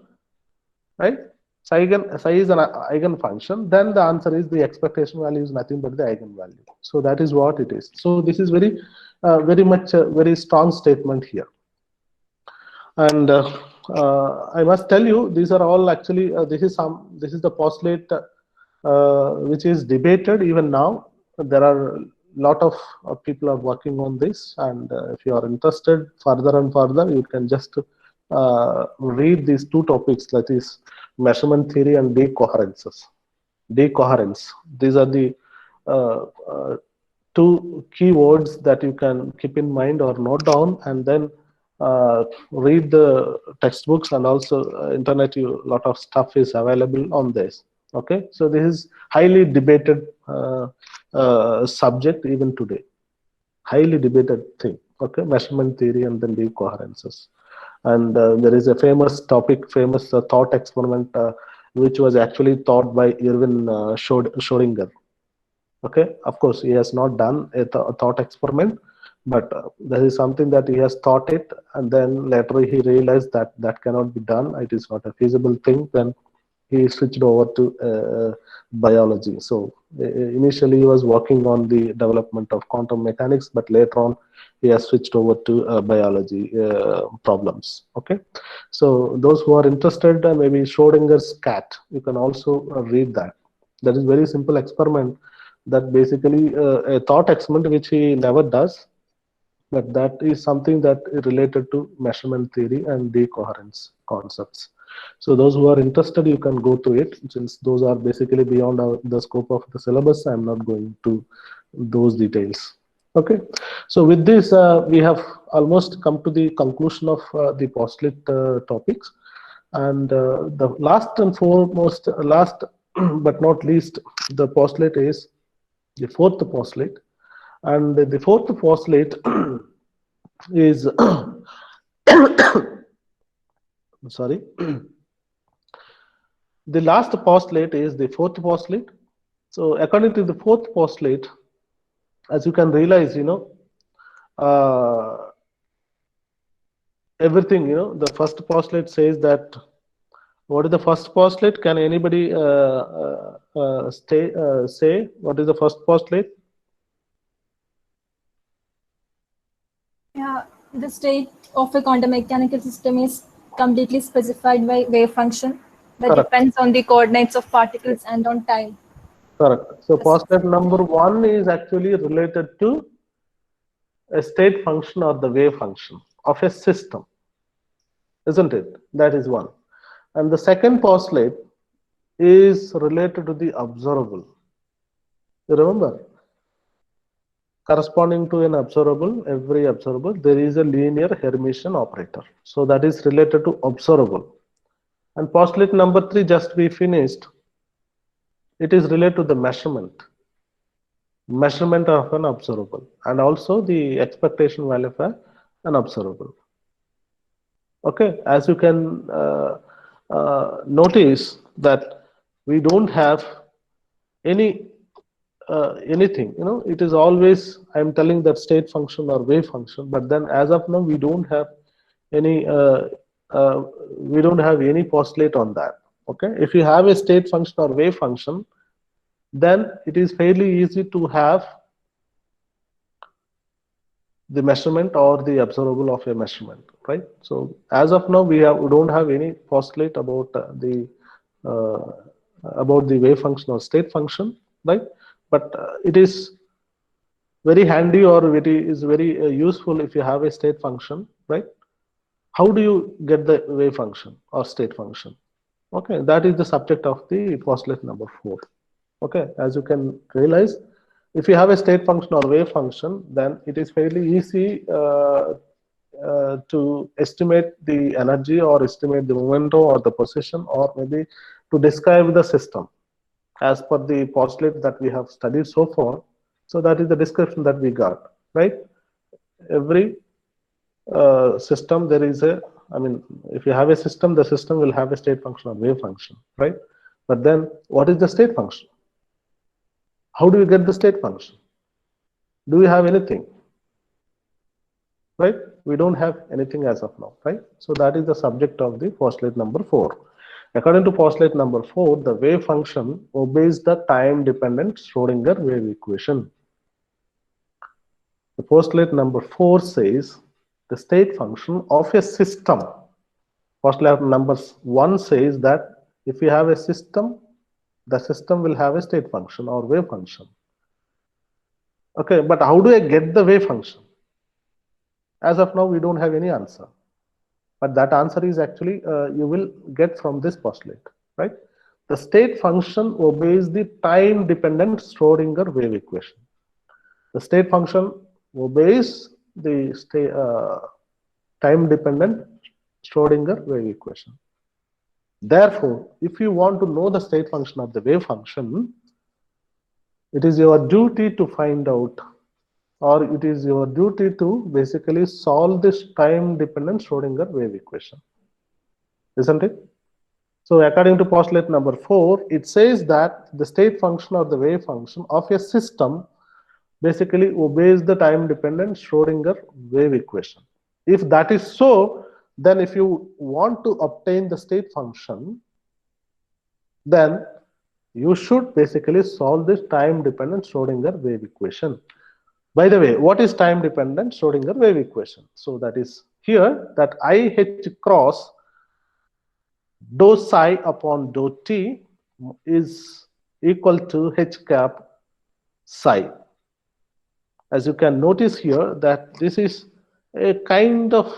[SPEAKER 1] right? Psi is an eigenfunction, then the answer is the expectation value is nothing but the eigenvalue. So that is what it is. So this is very much a very strong statement here. And I must tell you, these are all actually this is the postulate which is debated even now. There are a lot of people are working on this, and if you are interested further and further, you can just read these two topics, that is measurement theory and decoherence. These are the two keywords that you can keep in mind or note down, and then read the textbooks, and also internet. A lot of stuff is available on this. Okay, so this is highly debated subject even today, highly debated thing. Okay, measurement theory and then decoherences. And there is a famous thought experiment which was actually taught by Erwin Schrödinger. Okay, of course, he has not done a thought experiment, but this is something that he has thought it, and then later he realized that that cannot be done. It is not a feasible thing. Then he switched over to biology. So initially he was working on the development of quantum mechanics, but later on he has switched over to biology problems. Okay, so those who are interested, maybe Schrodinger's cat, you can also read that. That is very simple experiment, that basically a thought experiment which he never does, but that is something that is related to measurement theory and decoherence concepts. So those who are interested, you can go through it. Since those are basically beyond the scope of the syllabus, I'm not going to those details. Okay, so with this, we have almost come to the conclusion of the postulate topics. And the last and foremost, last but not least, the postulate is the fourth postulate. And the fourth postulate is sorry, the last postulate is the fourth postulate. So according to the fourth postulate, as you can realize, uh, everything, the first postulate says that, what is the first postulate? Can anybody say what is the first postulate?
[SPEAKER 2] Yeah, the state of a quantum mechanical system is completely specified by wave function that
[SPEAKER 1] Correct.
[SPEAKER 2] depends on the coordinates of particles and on time.
[SPEAKER 1] Correct. So postulate number one is actually related to a state function or the wave function of a system, isn't it? That is one. And the second postulate is related to the observable. You remember, corresponding to an observable, every observable, there is a linear Hermitian operator. So that is related to observable. And postulate number three, just we finished, it is related to the measurement of an observable, and also the expectation value of an observable. Okay, as you can notice that we don't have anything, it is always, I'm telling that state function or wave function, but then as of now we don't have any postulate on that. Okay, if you have a state function or wave function, then it is fairly easy to have the measurement or the observable of a measurement, right? So as of now we don't have any postulate about the wave function or state function, right? But it is very handy, or it is very useful if you have a state function, right? How do you get the wave function or state function? Okay, that is the subject of the postulate number 4. Okay, as you can realize, if you have a state function or wave function, then it is fairly easy to estimate the energy or estimate the momentum or the position, or maybe to describe the system as per the postulate that we have studied so far. So that is the description that we got, right? Every system, there is if you have a system, the system will have a state function or wave function, right? But then what is the state function? How do you get the state function? Do we have anything? Right? We don't have anything as of now, right? So that is the subject of the postulate number 4. According to postulate number 4, the wave function obeys the time-dependent Schrodinger wave equation. The postulate number 4 says the state function of a system. Postulate number 1 says that if you have a system, the system will have a state function or wave function. Okay, but how do I get the wave function? As of now, we don't have any answer. But that answer is actually you will get from this postulate, right? The state function obeys the time-dependent Schrodinger wave equation. The state function obeys the time-dependent Schrodinger wave equation. Therefore, if you want to know the state function of the wave function, it is your duty to find out, or it is your duty to basically solve this time-dependent Schrodinger wave equation, isn't it? So according to postulate number 4, it says that the state function or the wave function of a system basically obeys the time dependent Schrodinger wave equation. If that is so, then if you want to obtain the state function, then you should basically solve this time dependent Schrodinger wave equation. By the way, what is time dependent Schrodinger wave equation? So that is here that IH cross dou psi upon dou t is equal to H cap psi. As you can notice here that this is a kind of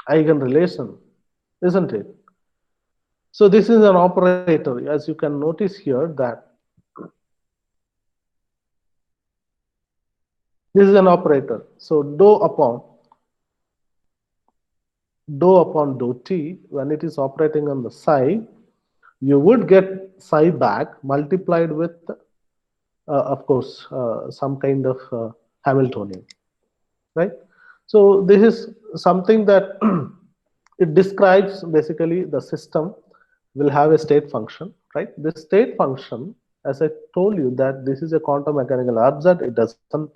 [SPEAKER 1] eigenrelation, isn't it? So this is an operator, as you can notice here that this is an operator. So dou upon dou t, when it is operating on the psi, you would get psi back multiplied with of course some kind of Hamiltonian, right? So this is something that it describes basically the system will have a state function, right? This state function, as I told you, that this is a quantum mechanical object. It doesn't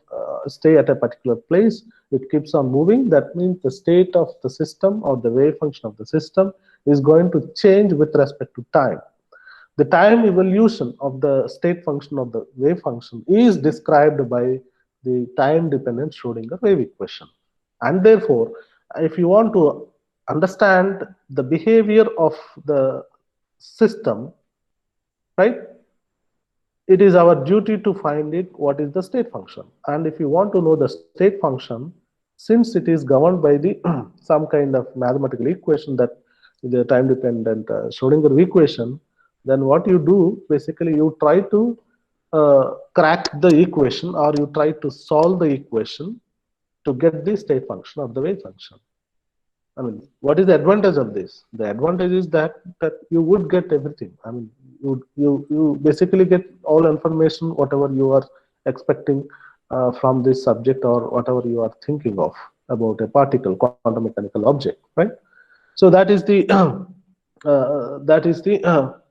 [SPEAKER 1] stay at a particular place. It keeps on moving. That means the state of the system or the wave function of the system is going to change with respect to time. The time evolution of the state function of the wave function is described by the time dependent Schrodinger wave equation. And therefore, if you want to understand the behavior of the system, right, it is our duty to find it what is the state function. And if you want to know the state function, since it is governed by the some kind of mathematical equation, that the time dependent Schrodinger equation, then what you do basically, you try to crack the equation, or you try to solve the equation to get the state function of the wave function. I mean, what is the advantage of this? The advantage is that you would get everything. I mean, you basically get all information, whatever you are expecting from this subject, or whatever you are thinking of about a particle, quantum mechanical object, right? So that is the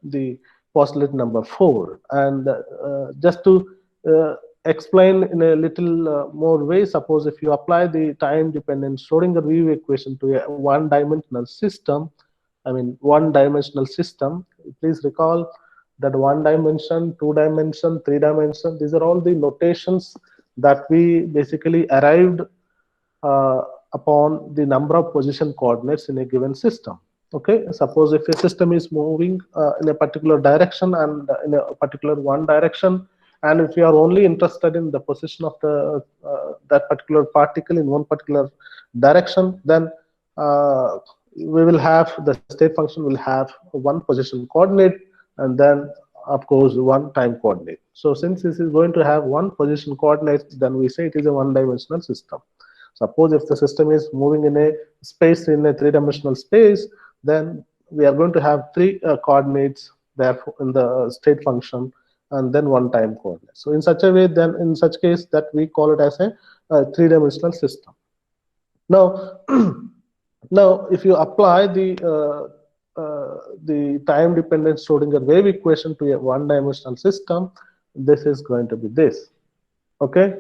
[SPEAKER 1] the postulate number 4. And just to explain in a little more way, suppose if you apply the time dependent Schrodinger wave equation to a one-dimensional system, I mean one-dimensional system, please recall that 1 dimension, 2 dimension, 3 dimension, these are all the notations that we basically arrived upon the number of position coordinates in a given system. Okay, suppose if a system is moving in a particular direction and in a particular one direction, and if you are only interested in the position of the that particular particle in one particular direction, then we will have the state function will have one position coordinate, and then of course one time coordinate. So since this is going to have one position coordinate, then we say it is a one-dimensional system. Suppose if the system is moving in a space, in a three-dimensional space, then we are going to have three coordinates there in the state function, and then one time coordinate. So in such a way, then in such case, that we call it as a three-dimensional system. Now, now if you apply the time-dependent Schrodinger wave equation to a one-dimensional system, this is going to be this. Okay,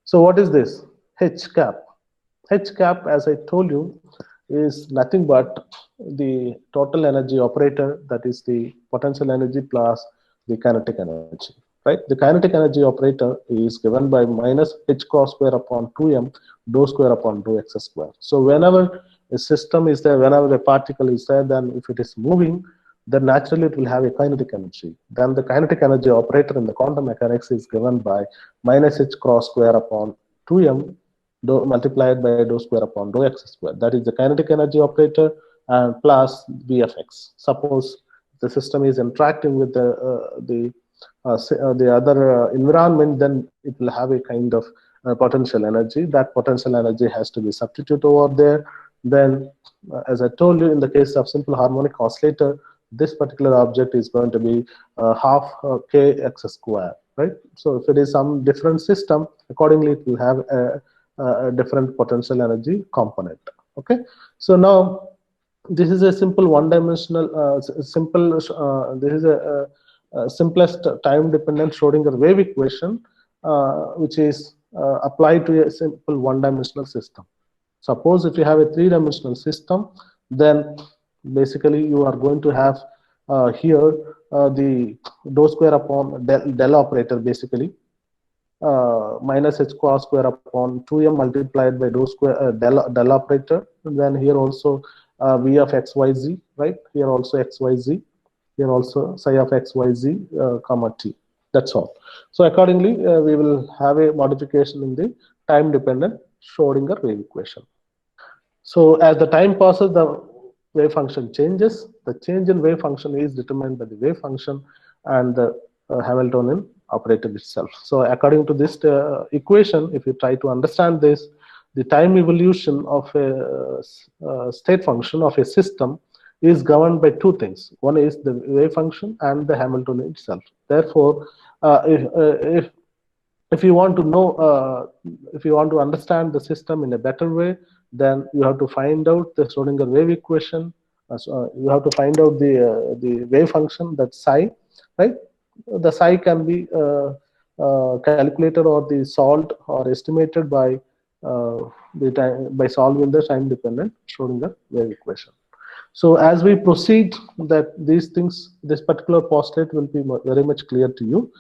[SPEAKER 1] so what is this? H cap. H cap, as I told you, is nothing but the total energy operator, that is the potential energy plus the kinetic energy, right? The kinetic energy operator is given by minus h cross square upon 2m dou square upon dou x square. So whenever a system is there, whenever a particle is there, then if it is moving, then naturally it will have a kinetic energy. Then the kinetic energy operator in the quantum mechanics is given by minus h cross square upon 2m multiplied by dou square upon dou x square. That is the kinetic energy operator, and plus Vfx. Suppose the system is interacting with the other environment, then it will have a kind of potential energy. That potential energy has to be substituted over there. Then, as I told you, in the case of simple harmonic oscillator, this particular object is going to be half kx square, right? So if it is some different system, accordingly it will have a different potential energy component. Okay, so now this is a simple one-dimensional, this is a simplest time-dependent Schrodinger wave equation, which is applied to a simple one-dimensional system. Suppose if you have a three-dimensional system, then basically you are going to have here the dou square upon del operator, basically minus h cross square upon 2m multiplied by dou square del operator, and then here also v of xyz, right? Here also xyz, here also psi of xyz comma t. That's all. So accordingly, we will have a modification in the time dependent Schrodinger wave equation. So as the time passes, the wave function changes. The change in wave function is determined by the wave function and the Hamiltonian operator itself. So according to this equation, if you try to understand this, the time evolution of a state function of a system is governed by two things. One is the wave function and the Hamiltonian itself. Therefore, if you want to know, if you want to understand the system in a better way, then you have to find out the Schrodinger wave equation. So you have to find out the wave function, that psi, right? The psi can be calculated or the solved or estimated by by solving the time-dependent Schrodinger wave equation. So as we proceed, that these things, this particular postulate will be very much clear to you,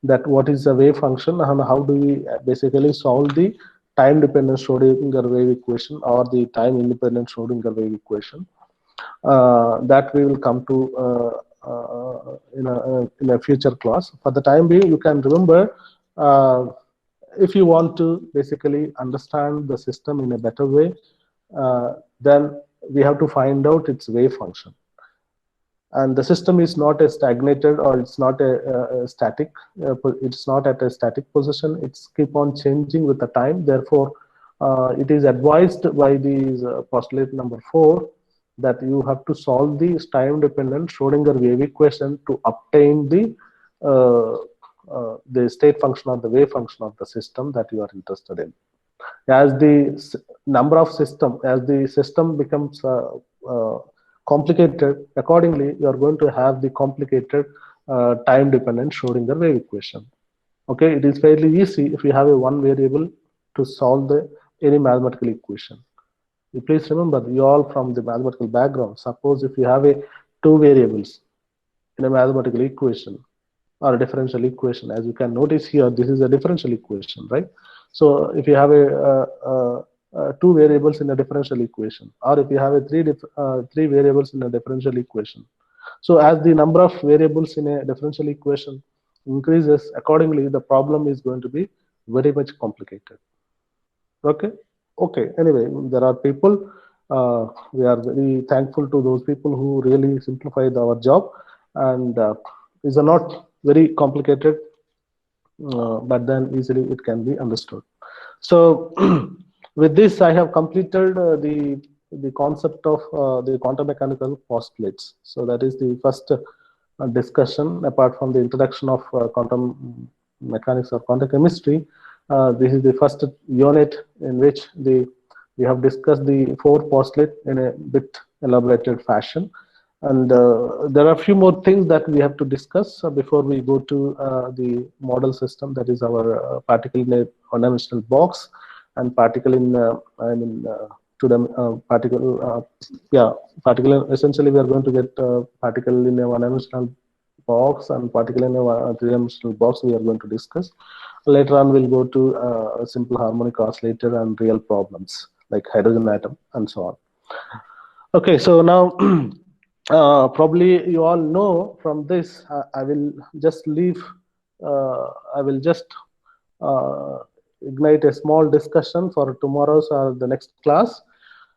[SPEAKER 1] that what is the wave function and how do we basically solve the time-dependent Schrodinger wave equation or the time-independent Schrodinger wave equation. That we will come to in a future class. For the time being, you can remember, if you want to basically understand the system in a better way, then we have to find out its wave function. And the system is not a stagnated, or it's not a static, it's not at a static position, it's keep on changing with the time. Therefore, it is advised by these postulate number 4 that you have to solve the time-dependent Schrodinger wave equation to obtain the state function or the wave function of the system that you are interested in. As the number of system, as the system becomes complicated, accordingly you are going to have the complicated time-dependent Schrodinger wave equation. Okay, it is fairly easy if you have a one variable to solve any mathematical equation. You please remember, you all from the mathematical background. Suppose if you have two variables in a mathematical equation or a differential equation, as you can notice here, this is a differential equation, right? So if you have two variables in a differential equation, or if you have three variables in a differential equation, so as the number of variables in a differential equation increases, accordingly the problem is going to be very much complicated. Okay, anyway, there are people, we are very thankful to those people who really simplified our job, and is not very complicated, but then easily it can be understood. So with this, I have completed the concept of the quantum mechanical postulates. So that is the first discussion, apart from the introduction of quantum mechanics or quantum chemistry. This is the first unit in which we have discussed the 4 postulates in a bit elaborated fashion. And there are a few more things that we have to discuss before we go to the model system, that is our particle in a one-dimensional box and particle in particle. Essentially, we are going to get particle in a one-dimensional box and particle in a three-dimensional box. We are going to discuss. Later on, we'll go to a simple harmonic oscillator and real problems like hydrogen atom and so on. Okay, so now probably you all know from this, I will just leave, I will just ignite a small discussion for tomorrow's or the next class.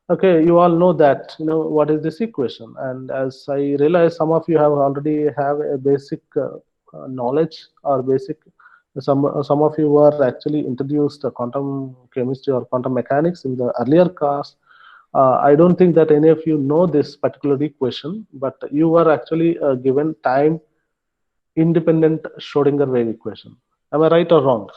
[SPEAKER 1] Okay, you all know that, what is this equation, and as I realize some of you have already have a basic knowledge or basic, some of you were actually introduced quantum chemistry or quantum mechanics in the earlier class. I don't think that any of you know this particular equation, but you were actually given time independent Schrodinger wave equation. Am I right or wrong?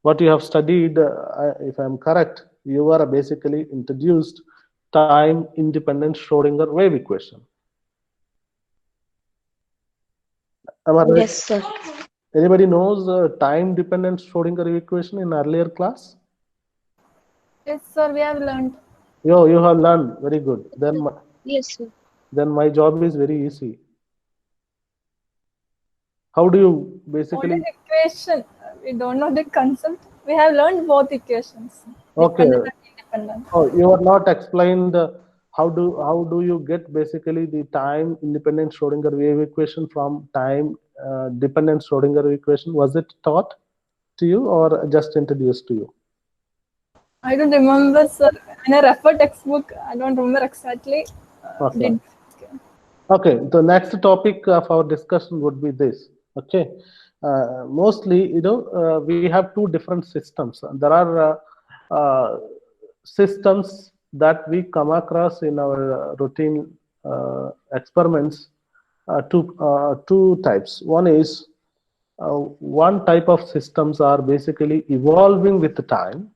[SPEAKER 1] What you have studied, if I'm correct, you were basically introduced time independent Schrodinger wave equation. Am I right?
[SPEAKER 3] Yes, sir.
[SPEAKER 1] Anybody knows time dependent Schrodinger wave equation in earlier class?
[SPEAKER 2] Yes, sir, we have learned.
[SPEAKER 1] You have learned. Very good.
[SPEAKER 3] Yes, sir.
[SPEAKER 1] Then my job is very easy. How do you
[SPEAKER 2] What
[SPEAKER 1] basically?
[SPEAKER 2] is equation? We don't know the concept. We have learned both equations.
[SPEAKER 1] Okay.
[SPEAKER 2] Dependent and independent.
[SPEAKER 1] Oh, you are not explained how do you get basically the time independent Schrodinger wave equation from time dependent Schrodinger equation? Was it taught to you or just introduced to you?
[SPEAKER 2] I don't remember, sir. In a refer textbook, I don't remember exactly.
[SPEAKER 1] Okay. Okay, the next topic of our discussion would be this. Okay, mostly, we have two different systems. There are systems that we come across in our routine experiments. Two types. One type of systems are basically evolving with the time,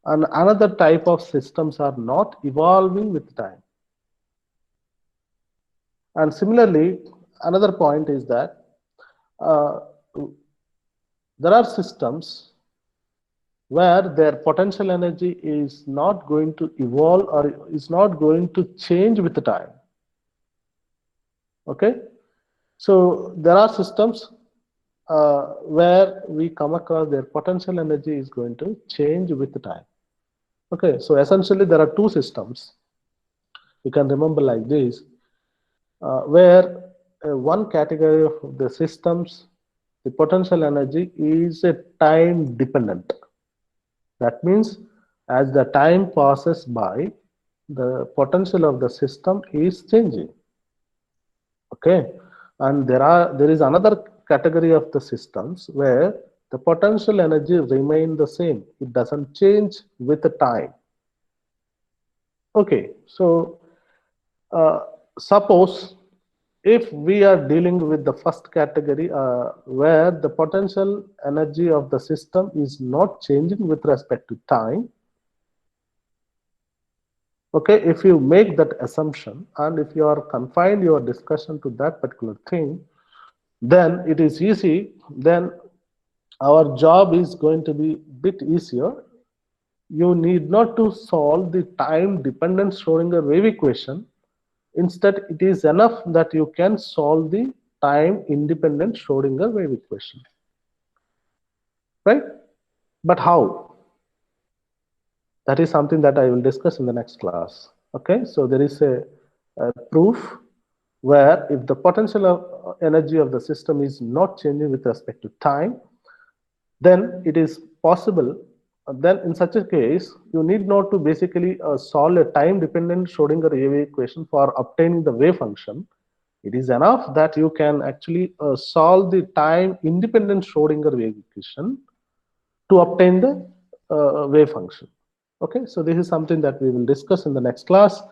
[SPEAKER 1] and another type of systems are not evolving with time. And similarly, another point is that there are systems where their potential energy is not going to evolve or is not going to change with the time. Okay, so there are systems where we come across their potential energy is going to change with the time. Okay, so essentially there are two systems. You can remember like this, where one category of the systems, the potential energy is a time dependent. That means as the time passes by, the potential of the system is changing. Okay, and there is another category of the systems where the potential energy remain the same. It doesn't change with the time. Okay, so suppose if we are dealing with the first category where the potential energy of the system is not changing with respect to time, okay, if you make that assumption and if you are confined your discussion to that particular thing, then it is easy, then our job is going to be a bit easier. You need not to solve the time dependent Schrodinger wave equation. Instead, it is enough that you can solve the time independent Schrodinger wave equation. Right? But how? That is something that I will discuss in the next class. Okay, so there is a proof where if the potential energy of the system is not changing with respect to time, then it is possible. Then in such a case, you need not to basically solve a time dependent Schrodinger wave equation for obtaining the wave function. It is enough that you can actually solve the time independent Schrodinger wave equation to obtain the wave function. Okay, so this is something that we will discuss in the next class.